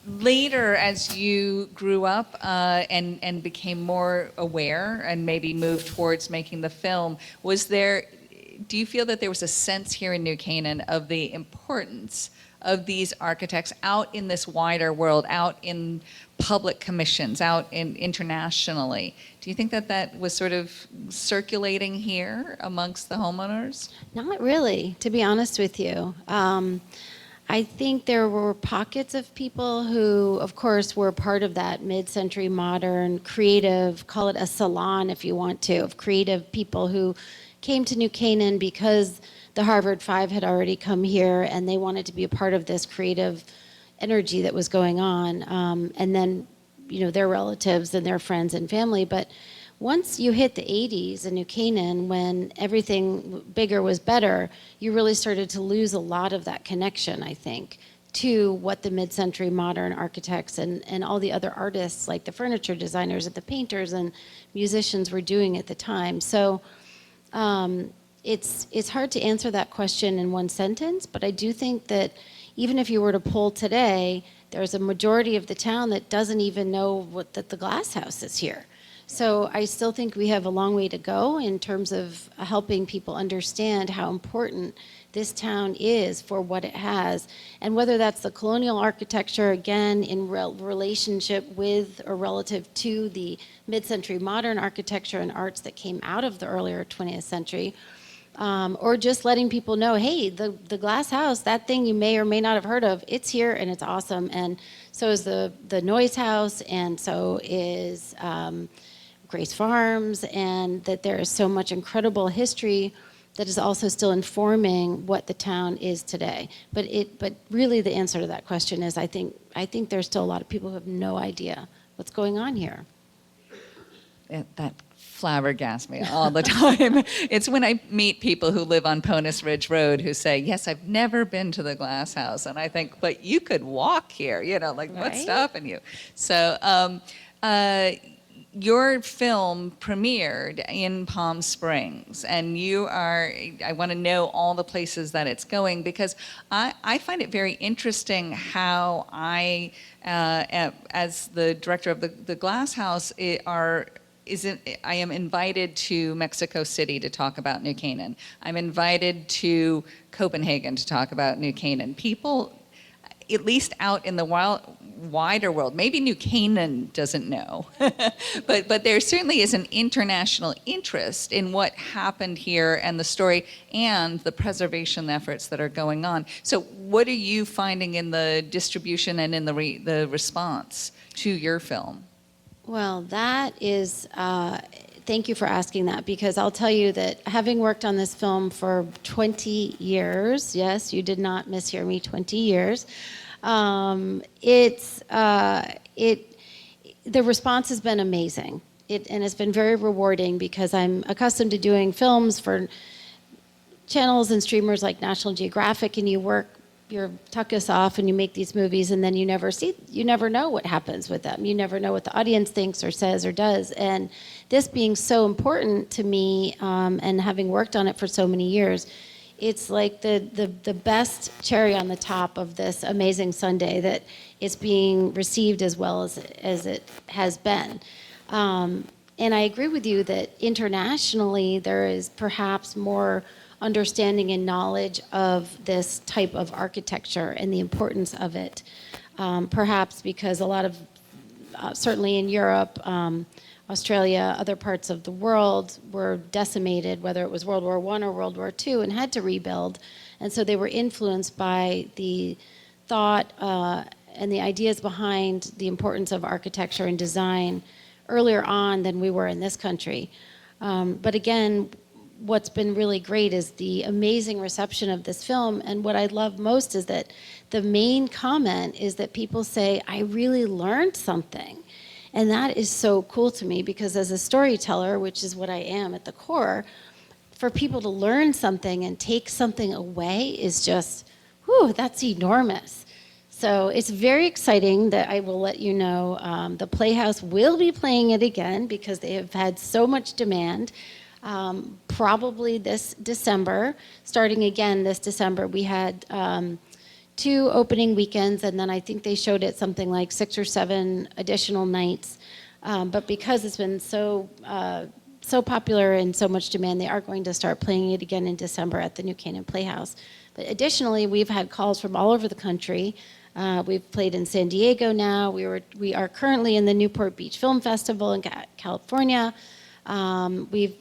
S2: Later, as you grew up and became more aware and maybe moved towards making the film, do you feel that there was a sense here in New Canaan of the importance of these architects out in this wider world, out in public commissions, out internationally? Do you think that was sort of circulating here amongst the homeowners?
S5: Not really, to be honest with you. I think there were pockets of people who, of course, were part of that mid-century modern creative, call it a salon if you want to, of creative people who came to New Canaan because the Harvard 5 had already come here and they wanted to be a part of this creative energy that was going on. And then, their relatives and their friends and family. But once you hit the 80s in New Canaan, when everything bigger was better, you really started to lose a lot of that connection, I think, to what the mid-century modern architects and all the other artists, like the furniture designers and the painters and musicians, were doing at the time. So it's hard to answer that question in one sentence, but I do think that even if you were to poll today, there's a majority of the town that doesn't even know that the glass house is here. So I still think we have a long way to go in terms of helping people understand how important this town is for what it has. And whether that's the colonial architecture, again, in relationship with or relative to the mid-century modern architecture and arts that came out of the earlier 20th century, or just letting people know, hey, the glass house, that thing you may or may not have heard of, it's here and it's awesome. And so is the Noyes House, and so is Grace Farms, and that there is so much incredible history that is also still informing what the town is today. But really the answer to that question is I think there's still a lot of people who have no idea what's going on here.
S2: That flabbergasts me all the time. It's when I meet people who live on Ponus Ridge Road who say, yes, I've never been to the Glass House. And I think, but you could walk here, like
S5: Right?
S2: what's stopping you? So your film premiered in Palm Springs, and I want to know all the places that it's going, because I find it very interesting how I, as the director of the Glass House, I am invited to Mexico City to talk about New Canaan. I'm invited to Copenhagen to talk about New Canaan. People, at least out in the wider world, maybe New Canaan doesn't know, but there certainly is an international interest in what happened here and the story and the preservation efforts that are going on. So what are you finding in the distribution and in the response to your film?
S5: Well, that is, thank you for asking that, because I'll tell you that having worked on this film for 20 years, yes, you did not mishear me, 20 years, the response has been amazing. And it's been very rewarding, because I'm accustomed to doing films for channels and streamers like National Geographic, and you work your tuckus off and you make these movies, and then you never know what happens with them. You never know what the audience thinks or says or does. And this being so important to me, and having worked on it for so many years, it's like the best cherry on the top of this amazing sundae that is being received as well as it has been. And I agree with you that internationally there is perhaps more understanding and knowledge of this type of architecture and the importance of it. Perhaps because a lot of, certainly in Europe, Australia, other parts of the world were decimated, whether it was World War I or World War II, and had to rebuild. And so they were influenced by the thought and the ideas behind the importance of architecture and design earlier on than we were in this country. But again, what's been really great is the amazing reception of this film. And what I love most is that the main comment is that people say, I really learned something. And that is so cool to me, because as a storyteller, which is what I am at the core, for people to learn something and take something away is just, whew, that's enormous. So it's very exciting that I will let you know the Playhouse will be playing it again, because they have had so much demand. Probably this December, starting again this December. We had 2 opening weekends, and then I think they showed it something like 6 or 7 additional nights. But because it's been so popular and so much demand, they are going to start playing it again in December at the New Canaan Playhouse. But additionally, we've had calls from all over the country. We've played in San Diego now. We are currently in the Newport Beach Film Festival in California. We've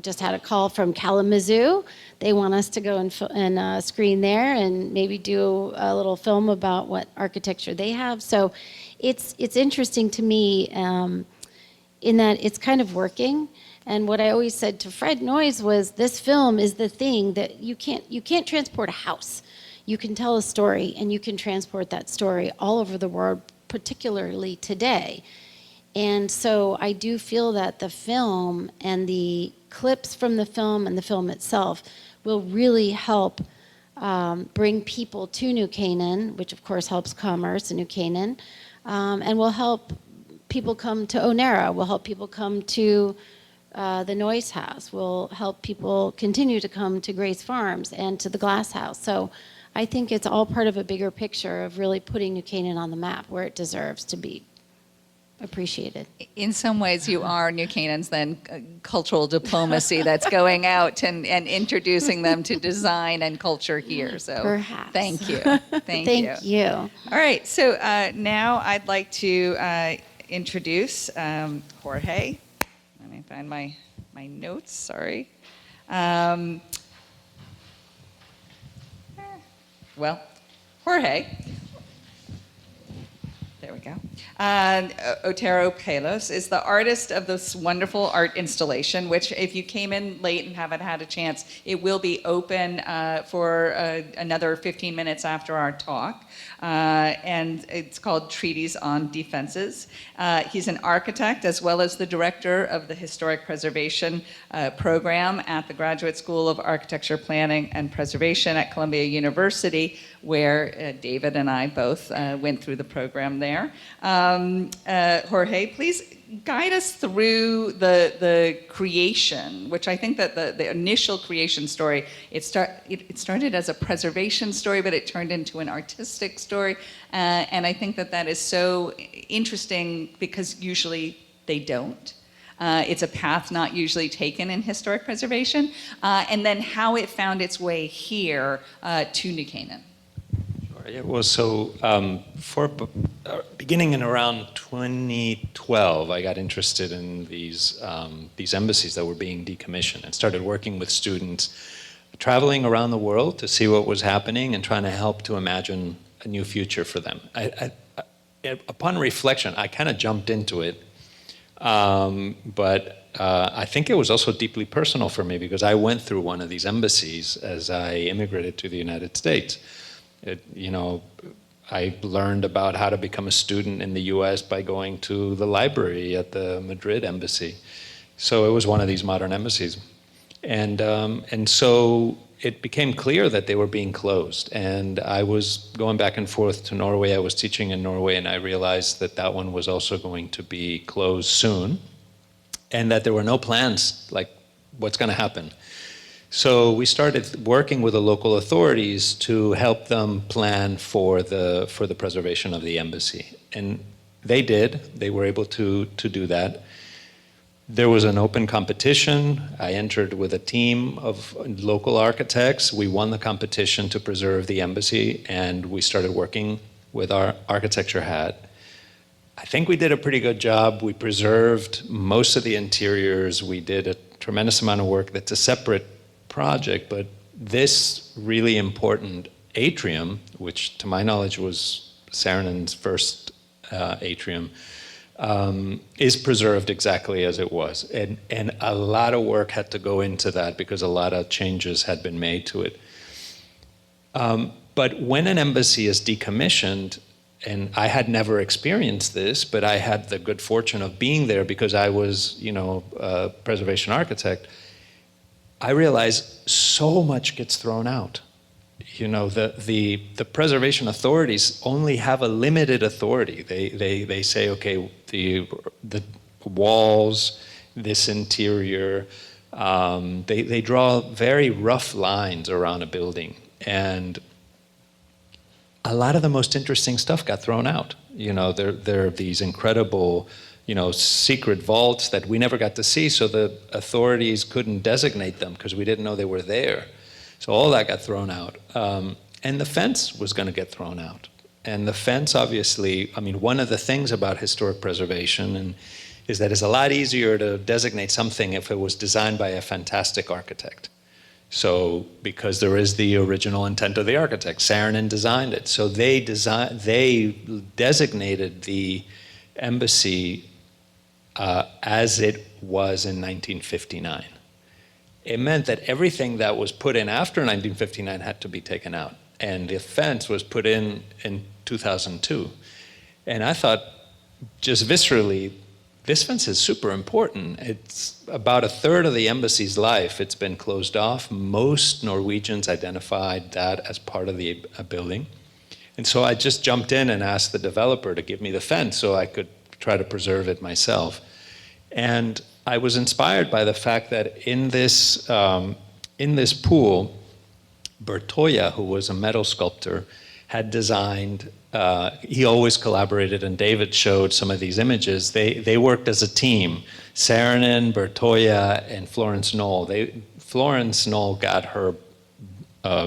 S5: just had a call from Kalamazoo. They want us to go and screen there and maybe do a little film about what architecture they have. So it's interesting to me in that it's kind of working. And what I always said to Fred Noyes was, this film is the thing that you can't transport a house. You can tell a story, and you can transport that story all over the world, particularly today. And so I do feel that the film and the clips from the film and the film itself will really help bring people to New Canaan, which of course helps commerce in New Canaan, and will help people come to Onera, will help people come to the Noyes House, will help people continue to come to Grace Farms and to the Glass House. So I think it's all part of a bigger picture of really putting New Canaan on the map where it deserves to be. appreciated.
S2: In some ways, you are New Canaan's then cultural diplomacy that's going out and introducing them to design and culture here. So
S5: Perhaps.
S2: thank you.
S5: Thank you.
S2: All right, so now I'd like to introduce Jorge. Let me find my notes, sorry. Jorge. There we go. Otero Pelos is the artist of this wonderful art installation, which if you came in late and haven't had a chance, it will be open for another 15 minutes after our talk. And it's called Treatise on Defenses. He's an architect as well as the director of the Historic Preservation program at the Graduate School of Architecture, Planning, and Preservation at Columbia University, where David and I both went through the program there. Jorge, please guide us through the creation, which I think that the initial creation story, it started as a preservation story, but it turned into an artistic story. And I think that is so interesting because usually they don't. It's a path not usually taken in historic preservation. And then how it found its way here to New Canaan.
S6: It was so, beginning in around 2012, I got interested in these embassies that were being decommissioned and started working with students, traveling around the world to see what was happening and trying to help to imagine a new future for them. Upon reflection, I kind of jumped into it, but I think it was also deeply personal for me because I went through one of these embassies as I immigrated to the United States. I learned about how to become a student in the US by going to the library at the Madrid embassy. So it was one of these modern embassies. And so it became clear that they were being closed. And I was going back and forth to Norway. I was teaching in Norway, and I realized that one was also going to be closed soon, and that there were no plans, like what's going to happen. So we started working with the local authorities to help them plan for the preservation of the embassy. And they did. They were able to do that. There was an open competition. I entered with a team of local architects. We won the competition to preserve the embassy, and we started working with our architecture hat. I think we did a pretty good job. We preserved most of the interiors. We did a tremendous amount of work that's a separate project, but this really important atrium, which to my knowledge was Saarinen's first atrium, is preserved exactly as it was. And a lot of work had to go into that because a lot of changes had been made to it. But when an embassy is decommissioned, and I had never experienced this, but I had the good fortune of being there because I was, a preservation architect, I realized so much gets thrown out. The preservation authorities only have a limited authority. They say, okay, the walls, this interior, they draw very rough lines around a building, and a lot of the most interesting stuff got thrown out. There are these incredible secret vaults that we never got to see, so the authorities couldn't designate them because we didn't know they were there. So all that got thrown out. And the fence was going to get thrown out. And the fence, obviously, one of the things about historic preservation is that it's a lot easier to designate something if it was designed by a fantastic architect. So, because there is the original intent of the architect, Saarinen designed it. So they designated the embassy as it was in 1959. It meant that everything that was put in after 1959 had to be taken out. And the fence was put in 2002. And I thought, just viscerally, this fence is super important. It's about a third of the embassy's life. It's been closed off. Most Norwegians identified that as part of the building. And so I just jumped in and asked the developer to give me the fence so I could try to preserve it myself. And I was inspired by the fact that in this pool, Bertoya, who was a metal sculptor, had designed, he always collaborated, and David showed some of these images. They worked as a team. Saarinen, Bertoia, and Florence Knoll. Florence Knoll got her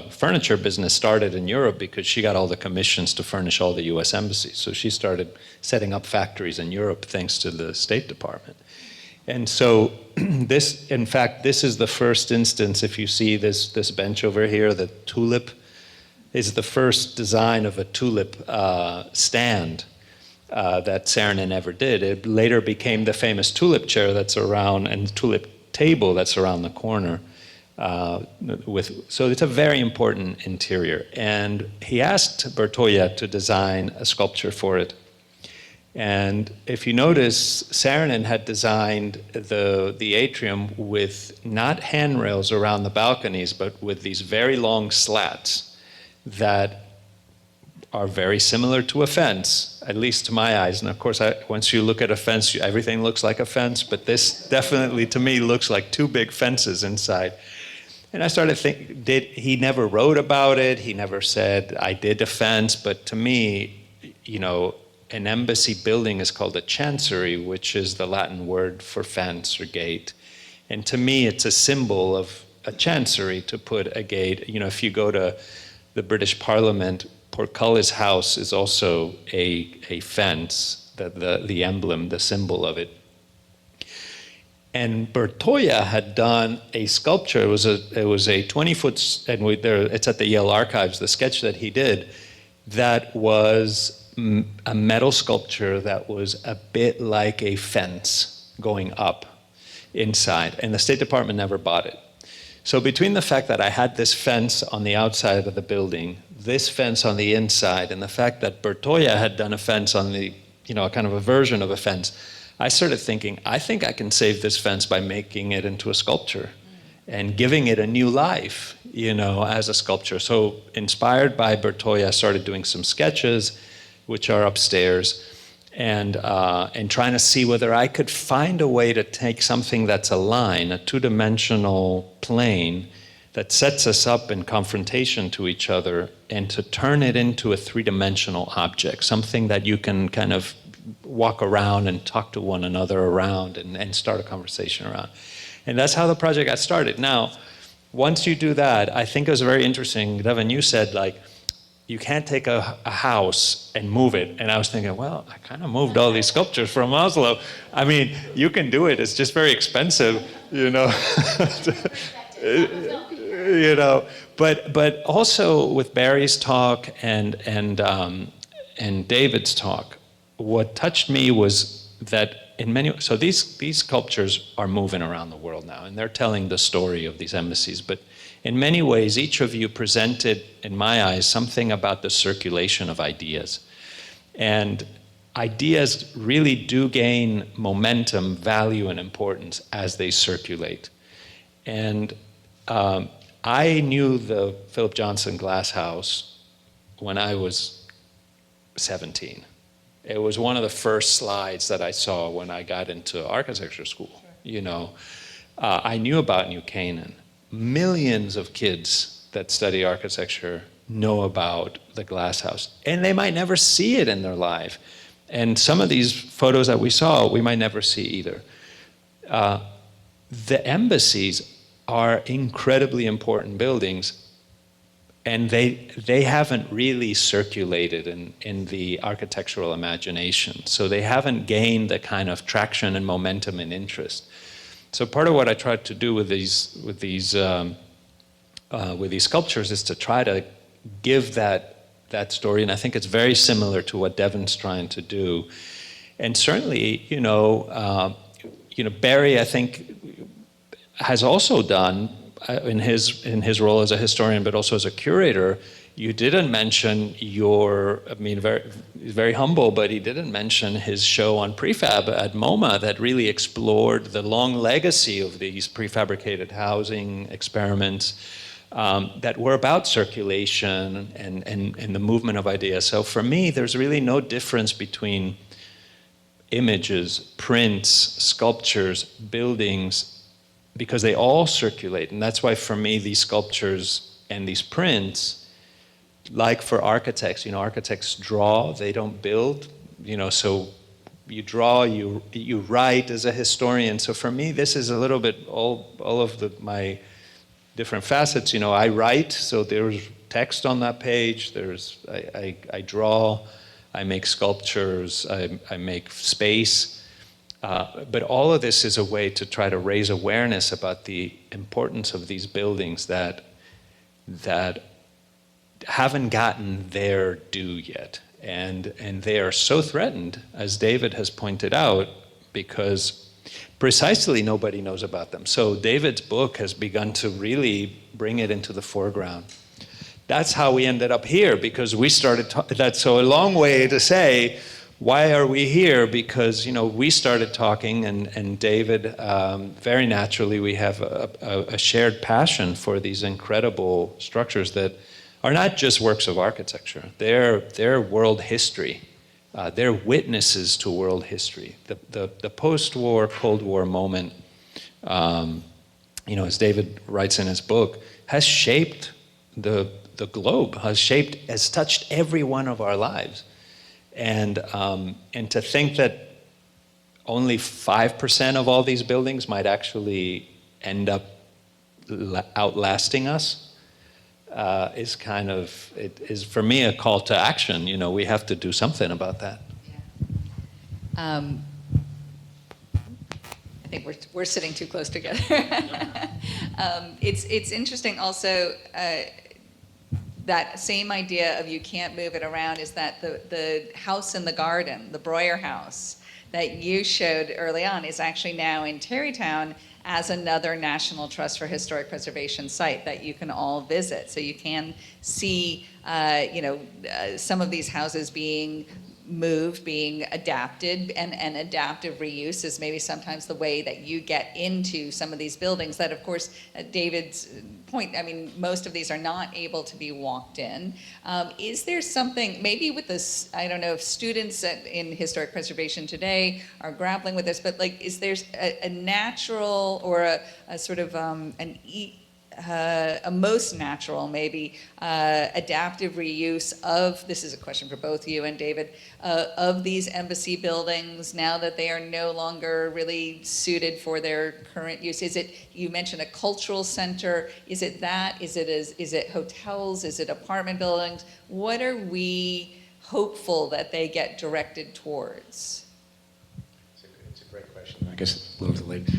S6: furniture business started in Europe because she got all the commissions to furnish all the US embassies. So she started setting up factories in Europe thanks to the State Department. And so this, in fact, this is the first instance, if you see this bench over here, the tulip, is the first design of a tulip stand that Saarinen ever did. It later became the famous tulip chair that's around, and tulip table that's around the corner. So it's a very important interior. And he asked Bertoia to design a sculpture for it. And if you notice, Saarinen had designed the atrium with not handrails around the balconies, but with these very long slats that are very similar to a fence, at least to my eyes. And of course, once you look at a fence, everything looks like a fence, but this definitely, to me, looks like two big fences inside. And I started thinking, he never wrote about it, he never said, I did a fence, but to me, you know, an embassy building is called a chancery, which is the Latin word for fence or gate. And to me, it's a symbol of a chancery to put a gate. You know, if you go to the British Parliament, Portcullis House is also a fence, the emblem, the symbol of it. And Bertoia had done a sculpture. It was a 20-foot, and it's at the Yale Archives, the sketch that he did, that was a metal sculpture that was a bit like a fence going up inside, and the State Department never bought it. So between the fact that I had this fence on the outside of the building, this fence on the inside, and the fact that Bertoia had done a fence on the, you know, kind of a version of a fence, I started thinking, I think I can save this fence by making it into a sculpture and giving it a new life, you know, as a sculpture. So inspired by Bertoia, I started doing some sketches, which are upstairs, and trying to see whether I could find a way to take something that's a line, a two-dimensional plane that sets us up in confrontation to each other, and to turn it into a three-dimensional object, something that you can kind of walk around and talk to one another around and start a conversation around. And that's how the project got started. Now, once you do that, I think it was very interesting, Devin, you said, like, you can't take a house and move it. And I was thinking, well, I kind of moved all these sculptures from Oslo. I mean, you can do it. It's just very expensive, you know. You know, but also with Barry's talk and David's talk, what touched me was that in many, so these sculptures are moving around the world now, and they're telling the story of these embassies. But in many ways, each of you presented, in my eyes, something about the circulation of ideas. And ideas really do gain momentum, value, and importance as they circulate. And I knew the Philip Johnson Glass House when I was 17. It was one of the first slides that I saw when I got into architecture school. Sure. You know, I knew about New Canaan. Millions of kids that study architecture know about the Glass House, and they might never see it in their life. And some of these photos that we saw, we might never see either. The embassies are incredibly important buildings, and they haven't really circulated in the architectural imagination. So they haven't gained the kind of traction and momentum and interest. So part of what I tried to do with these sculptures is to try to give that story, and I think it's very similar to what Devin's trying to do. And certainly, you know, Barry, I think, has also done in his role as a historian, but also as a curator. You didn't mention very humble, but he didn't mention his show on prefab at MoMA that really explored the long legacy of these prefabricated housing experiments that were about circulation and the movement of ideas. So for me, there's really no difference between images, prints, sculptures, buildings, because they all circulate. And that's why for me, these sculptures and these prints like for architects, architects draw, they don't build, so you draw, you write as a historian. So for me, this is a little bit all of my different facets. I write, so there's text on that page. I draw, I make sculptures, I make space. But all of this is a way to try to raise awareness about the importance of these buildings that haven't gotten their due yet. And they are so threatened, as David has pointed out, because precisely nobody knows about them. So David's book has begun to really bring it into the foreground. That's how we ended up here, because we started, that's so a long way to say, why are we here? Because, we started talking, and David, very naturally, we have a shared passion for these incredible structures that are not just works of architecture. They're world history. They're witnesses to world history. The post-war, Cold War moment, as David writes in his book, has shaped the globe, has touched every one of our lives. And to think that only 5% of all these buildings might actually end up outlasting us is kind of, it is for me a call to action. We have to do something about that.
S2: I think we're sitting too close together. It's interesting also, that same idea of you can't move it around is that the house in the garden, the Breuer house that you showed early on, is actually now in Tarrytown as another National Trust for Historic Preservation site that you can all visit. So you can see, some of these houses being moved, being adapted, and adaptive reuse is maybe sometimes the way that you get into some of these buildings that, of course, David's point, most of these are not able to be walked in. Is there something, maybe with this, I don't know if students in historic preservation today are grappling with this, but is there a natural or a sort of a most natural, maybe, adaptive reuse of, this is a question for both you and David, of these embassy buildings now that they are no longer really suited for their current use? Is it, you mentioned a cultural center, is it that? Is it hotels? Is it apartment buildings? What are we hopeful that they get directed towards?
S4: It's a great question. I guess a little bit late.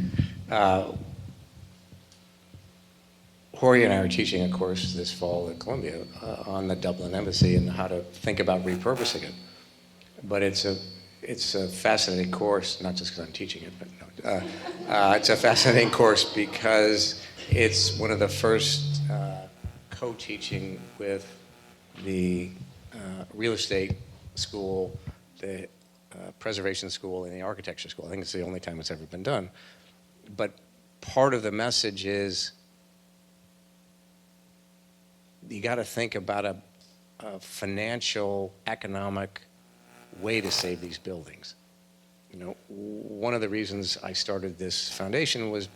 S4: Jorge and I are teaching a course this fall at Columbia on the Dublin Embassy and how to think about repurposing it. But it's a fascinating course, not just because I'm teaching it, but no, it's a fascinating course because it's one of the first co-teaching with the real estate school, the preservation school, and the architecture school. I think it's the only time it's ever been done. But part of the message is you got to think about a financial, economic way to save these buildings. One of the reasons I started this foundation was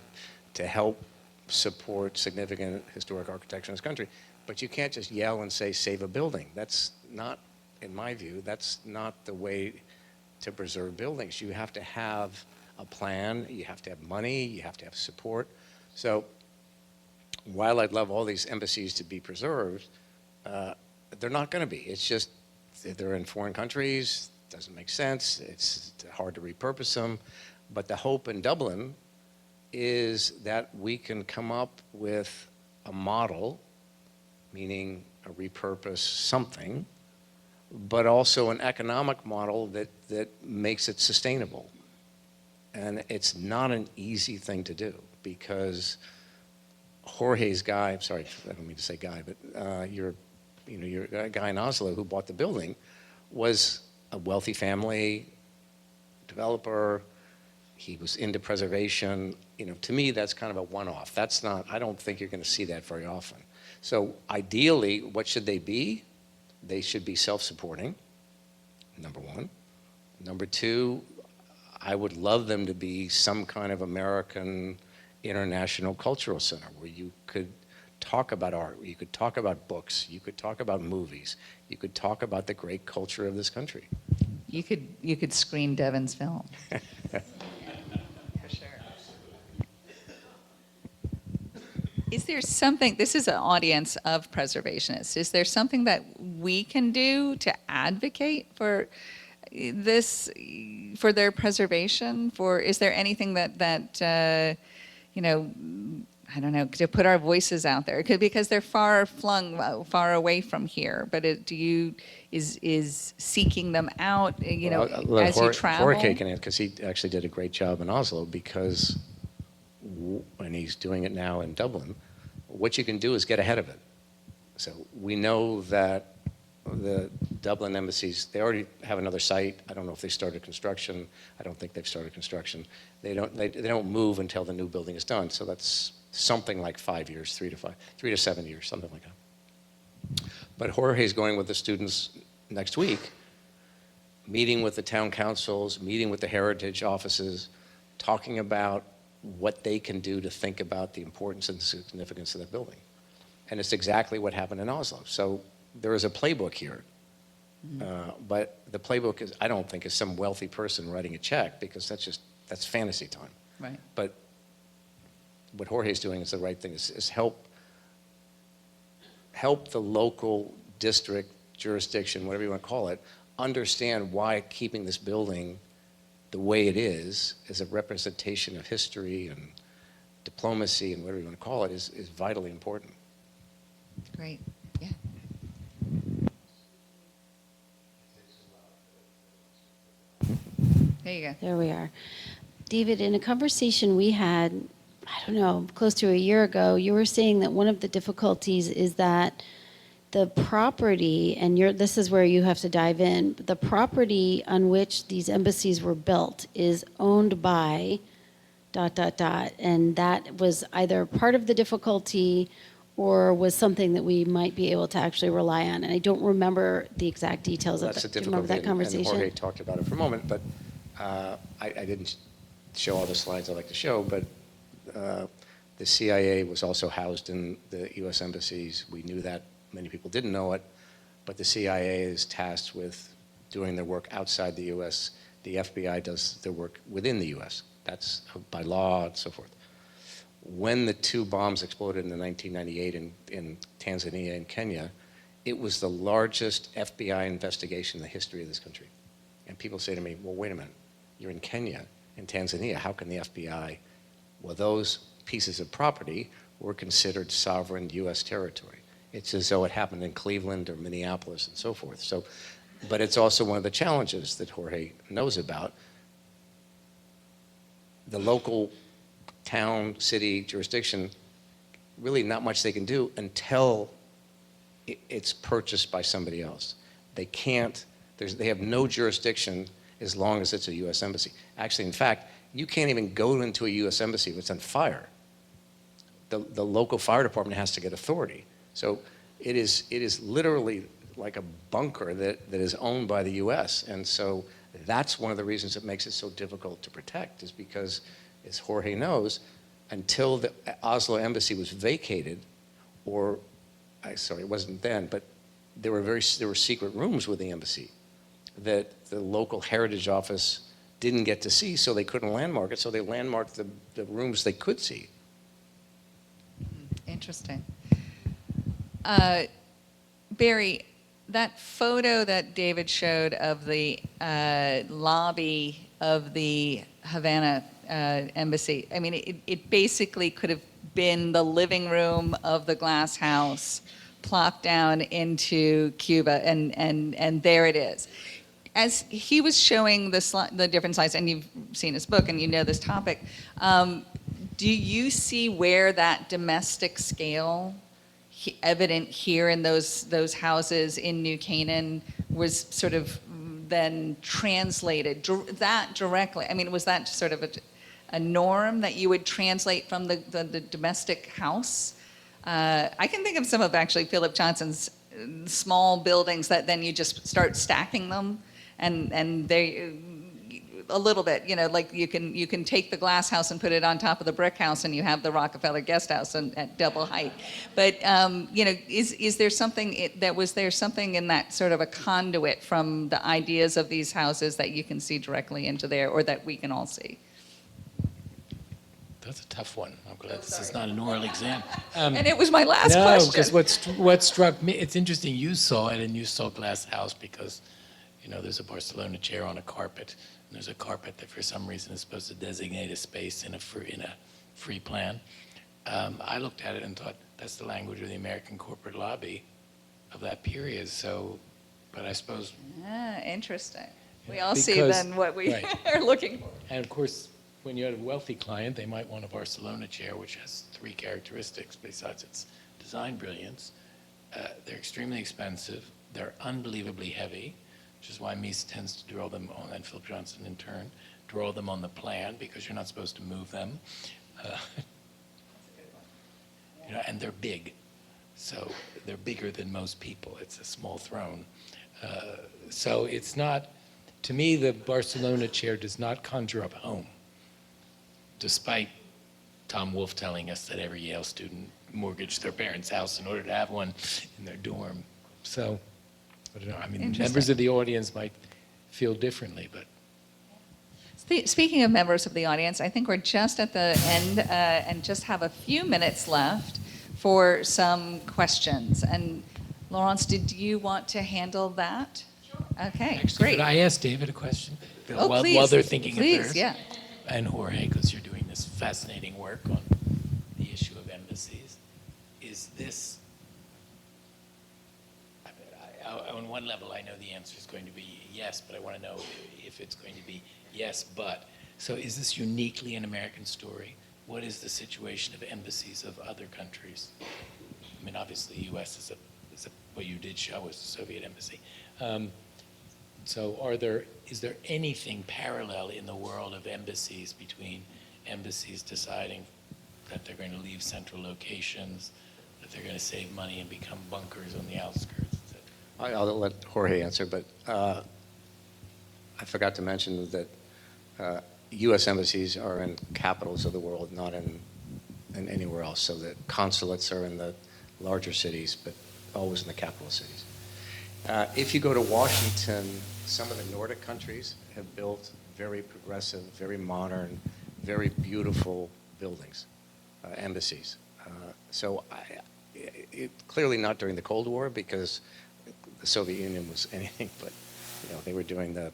S4: to help support significant historic architecture in this country. But you can't just yell and say, save a building. That's not, in my view, that's not the way to preserve buildings. You have to have a plan, you have to have money, you have to have support. So while I'd love all these embassies to be preserved, they're not going to be. It's just they're in foreign countries, doesn't make sense, it's hard to repurpose them. But the hope in Dublin is that we can come up with a model, meaning a repurpose something, but also an economic model that makes it sustainable. And it's not an easy thing to do because Jorge's guy, I'm sorry, I don't mean to say guy, but your guy in Oslo who bought the building was a wealthy family developer. He was into preservation. To me, that's kind of a one-off. That's not, I don't think you're going to see that very often. So ideally, what should they be? They should be self-supporting, number one. Number two, I would love them to be some kind of American international cultural center where you could talk about art, you could talk about books, you could talk about movies, you could talk about the great culture of this country.
S2: You could screen Devin's film. For sure. Is there something, this is an audience of preservationists, is there something that we can do to advocate for this, for their preservation? Is there anything that you know, I don't know, to put our voices out there? Because they're far flung, far away from here, but is seeking them out, you know, as you travel?
S4: Jorge can answer, because he actually did a great job in Oslo, because and he's doing it now in Dublin, what you can do is get ahead of it. So we know that the Dublin embassies, they already have another site. I don't know if they started construction. I don't think they've started construction. They don't move until the new building is done. So that's something like 5 years, 3 to 7 years, something like that. But Jorge's going with the students next week, meeting with the town councils, meeting with the heritage offices, talking about what they can do to think about the importance and significance of that building. And it's exactly what happened in Oslo. So there is a playbook here. But the playbook is, I don't think, is some wealthy person writing a check, because that's fantasy time.
S2: Right.
S4: But what Jorge's doing is the right thing, is help the local district, jurisdiction, whatever you want to call it, understand why keeping this building the way it is a representation of history and diplomacy and whatever you want to call it, is vitally important.
S2: Great. Yeah. There you go.
S5: There we are. David, in a conversation we had, I don't know, close to a year ago, you were saying that one of the difficulties is that the property, and this is where you have to dive in, the property on which these embassies were built is owned by ... And that was either part of the difficulty or was something that we might be able to actually rely on. And I don't remember the exact details of
S4: That's
S5: that.
S4: the
S5: Do you remember
S4: difficulty,
S5: that conversation?
S4: and Jorge talked about it for a moment, but I didn't show all the slides I like to show, but the CIA was also housed in the U.S. embassies. We knew that. Many people didn't know it, but the CIA is tasked with doing their work outside the U.S. The FBI does their work within the U.S. That's by law and so forth. When the two bombs exploded in 1998 in Tanzania and Kenya, it was the largest FBI investigation in the history of this country. And people say to me, well, wait a minute, you're in Kenya, in Tanzania, how can the FBI? Well, those pieces of property were considered sovereign U.S. territory. It's as though it happened in Cleveland or Minneapolis and so forth. So, but it's also one of the challenges that Jorge knows about. The local town, city, jurisdiction, really not much they can do until it's purchased by somebody else. They can't, they have no jurisdiction as long as it's a U.S. embassy. Actually, in fact, you can't even go into a U.S. embassy if it's on fire. The local fire department has to get authority. So it is literally like a bunker that is owned by the U.S. And so that's one of the reasons it makes it so difficult to protect, is because, as Jorge knows, until the Oslo embassy was vacated, it wasn't then, but there were secret rooms with the embassy that the local heritage office didn't get to see, so they couldn't landmark it, so they landmarked the rooms they could see.
S2: Interesting. Barry, that photo that David showed of the lobby of the Havana embassy, I mean, it basically could have been the living room of the glass house plopped down into Cuba, and there it is. As he was showing the different slides, and you've seen his book and you know this topic, do you see where that domestic scale evident here in those houses in New Canaan was sort of then translated that directly? I mean, was that sort of a norm that you would translate from the domestic house? I can think of some of actually Philip Johnson's small buildings that then you just start stacking them, and they, a little bit, like you can take the glass house and put it on top of the brick house, and you have the Rockefeller guest house at double height. But is there something was there something in that sort of a conduit from the ideas of these houses that you can see directly into there, or that we can all see?
S3: That's a tough one. I'm glad this is not an oral exam.
S2: And it was my last
S3: No,
S2: question.
S3: because what struck me, it's interesting you saw it and you saw glass house because, there's a Barcelona chair on a carpet, and there's a carpet that for some reason is supposed to designate a space in a free plan. I looked at it and thought, that's the language of the American corporate lobby of that period. So, but I suppose.
S2: Interesting. We all
S3: because,
S2: see then what we
S3: right.
S2: are looking for.
S3: And of course, when you have a wealthy client, they might want a Barcelona chair, which has 3 characteristics besides its design brilliance. They're extremely expensive. They're unbelievably heavy, which is why Mies tends to draw them on, and Phil Johnson in turn, draw them on the plan because you're not supposed to move them. And they're big. So they're bigger than most people. It's a small throne. So it's not, to me, the Barcelona chair does not conjure up home, despite Tom Wolfe telling us that every Yale student mortgaged their parents' house in order to have one in their dorm. So, I don't know. I mean, members of the audience might feel differently, but.
S2: Speaking of members of the audience, I think we're just at the end and just have a few minutes left for some questions. And Laurence, did you want to handle that? Sure. Okay,
S3: Actually,
S2: great.
S3: Could I ask David a question?
S2: Please.
S3: While they're thinking
S2: Please,
S3: of theirs?
S2: yeah.
S3: And Jorge, because you're doing this fascinating work on the issue of embassies. Is this, on one level, I know the answer is going to be yes, but I want to know if it's going to be yes, but. So is this uniquely an American story? What is the situation of embassies of other countries? I mean, obviously, the U.S. is what you did show was the Soviet embassy. So is there anything parallel in the world of embassies between embassies deciding that they're going to leave central locations, that they're going to save money and become bunkers on the outskirts?
S4: I'll let Jorge answer, but I forgot to mention that U.S. embassies are in capitals of the world, not in anywhere else. So that consulates are in the larger cities, but always in the capital cities. If you go to Washington, some of the Nordic countries have built very progressive, very modern, very beautiful buildings, embassies. So clearly not during the Cold War because the Soviet Union was anything but, they were doing the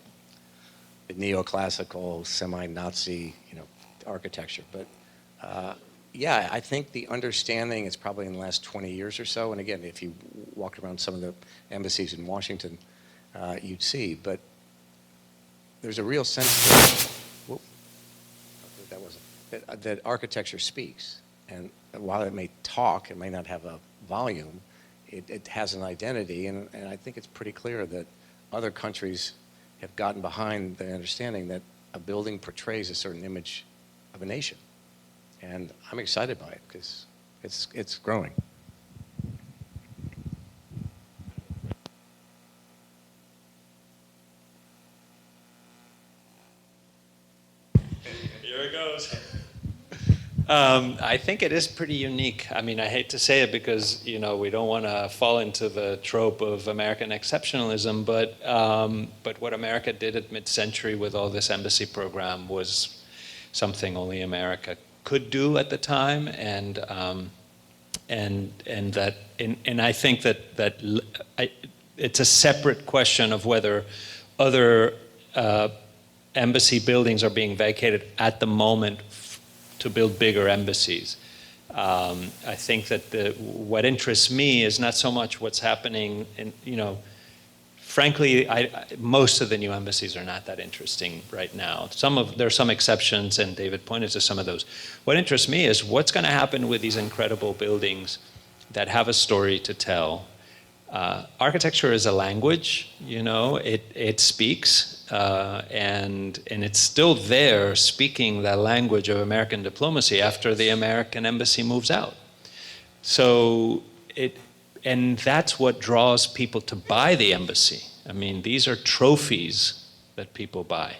S4: neoclassical, semi-Nazi, architecture. But yeah, I think the understanding is probably in the last 20 years or so. And again, if you walked around some of the embassies in Washington, you'd see. But there's a real sense that architecture speaks. And while it may talk, it may not have a volume, it has an identity. And I think it's pretty clear that other countries have gotten behind the understanding that a building portrays a certain image of a nation. And I'm excited by it because it's growing.
S6: Here it goes. I think it is pretty unique. I mean, I hate to say it because, we don't want to fall into the trope of American exceptionalism, but what America did at mid-century with all this embassy program was something only America could do at the time, and I think that it's a separate question of whether other embassy buildings are being vacated at the moment to build bigger embassies. I think that what interests me is not so much what's happening in, frankly, most of the new embassies are not that interesting right now. There are some exceptions, and David pointed to some of those. What interests me is what's going to happen with these incredible buildings that have a story to tell. Architecture is a language, it speaks, and it's still there speaking that language of American diplomacy after the American embassy moves out. So and that's what draws people to buy the embassy. I mean, these are trophies that people buy.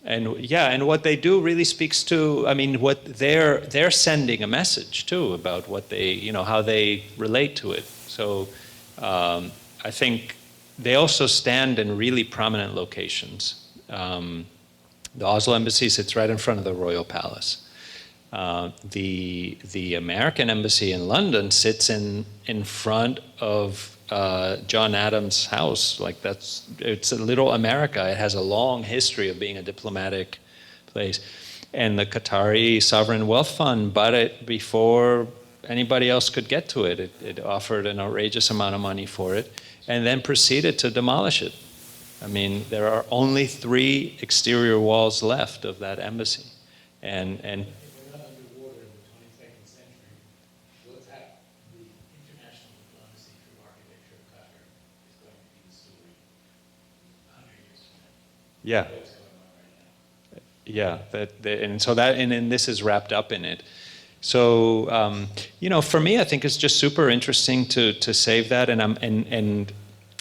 S6: and what they do really speaks to, I mean, what they're sending a message too about what they, how they relate to it. So I think they also stand in really prominent locations. The Oslo embassy sits right in front of the Royal Palace. The American embassy in London sits in front of John Adams' house. Like it's a little America. It has a long history of being a diplomatic place. And the Qatari Sovereign Wealth Fund bought it before anybody else could get to it. It offered an outrageous amount of money for it and then proceeded to demolish it. I mean, there are only 3 exterior walls left of that embassy. And
S3: We're not underwater in the 22nd century. What's happened? The international diplomacy through architecture of Qatar is going to be the story 100 years from now.
S6: yeah,
S3: What's going on right now?
S6: yeah, and so and this is wrapped up in it. So for me, I think it's just super interesting to save that,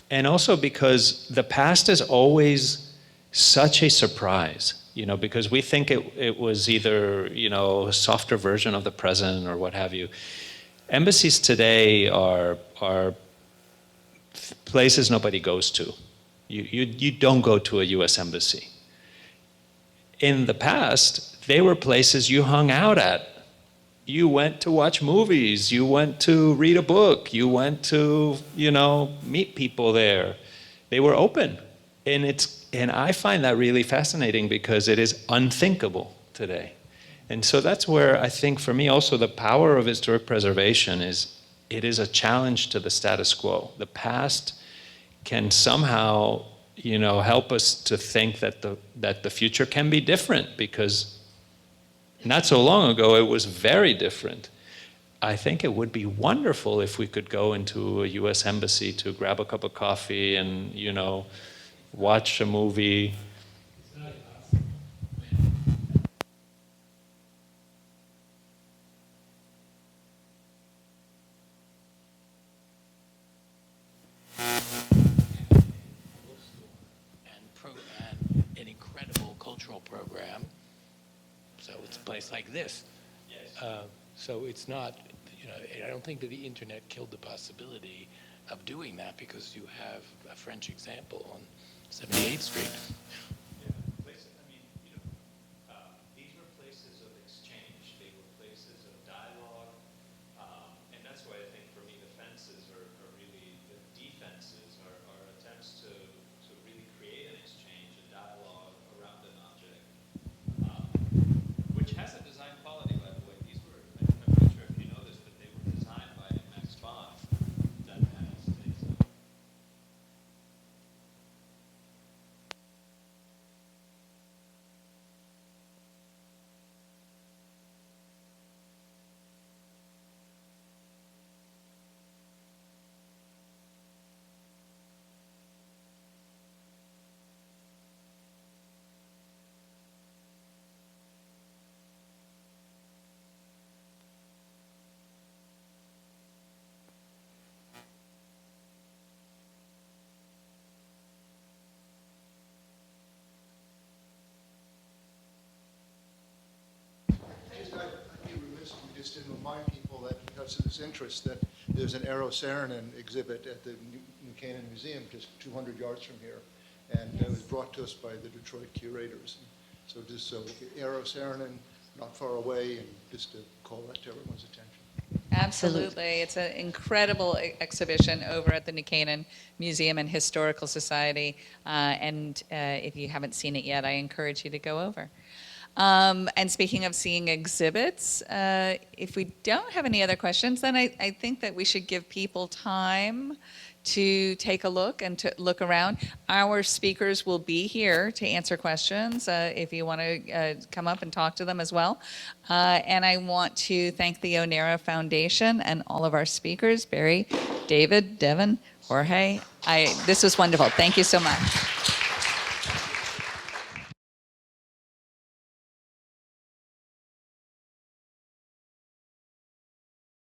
S6: and also because the past is always such a surprise. Because we think it was either a softer version of the present or what have you. Embassies today are places nobody goes to. You don't go to a U.S. embassy. In the past, they were places you hung out at. You went to watch movies, you went to read a book, you went to, meet people there. They were open. And I find that really fascinating because it is unthinkable today. And so that's where I think for me also the power of historic preservation is it is a challenge to the status quo. The past can somehow, help us to think that the future can be different, because not so long ago it was very different. I think it would be wonderful if we could go into a U.S. embassy to grab a cup of coffee and, watch a movie.
S3: It's not impossible. And an incredible cultural program. So it's a place like this.
S6: Yes.
S3: So it's not, I don't think that the internet killed the possibility of doing that, because you have a French example on 78th Street.
S6: These were places of exchange. They were places of dialogue. And that's why I think for me the fences are really, the defenses are attempts to really create an exchange, a dialogue around an object, which has a design quality, by the way. These were, I'm not sure if you know this, but they were designed by Max Bond. That panel stays up.
S7: I'd be remiss if we just didn't remind people that because of this interest that there's an Eero Saarinen exhibit at the New Canaan Museum just 200 yards from here, and it was brought to us by the Detroit curators. So just so Eero Saarinen, not far away, and just to call that to everyone's attention.
S2: Absolutely. It's an incredible exhibition over at the New Canaan Museum and Historical Society. And if you haven't seen it yet, I encourage you to go over. And speaking of seeing exhibits, if we don't have any other questions, then I think that we should give people time to take a look and to look around. Our speakers will be here to answer questions if you want to come up and talk to them as well. And I want to thank the Onera Foundation and all of our speakers, Barry, David, Devin, Jorge. This was wonderful. Thank you so much.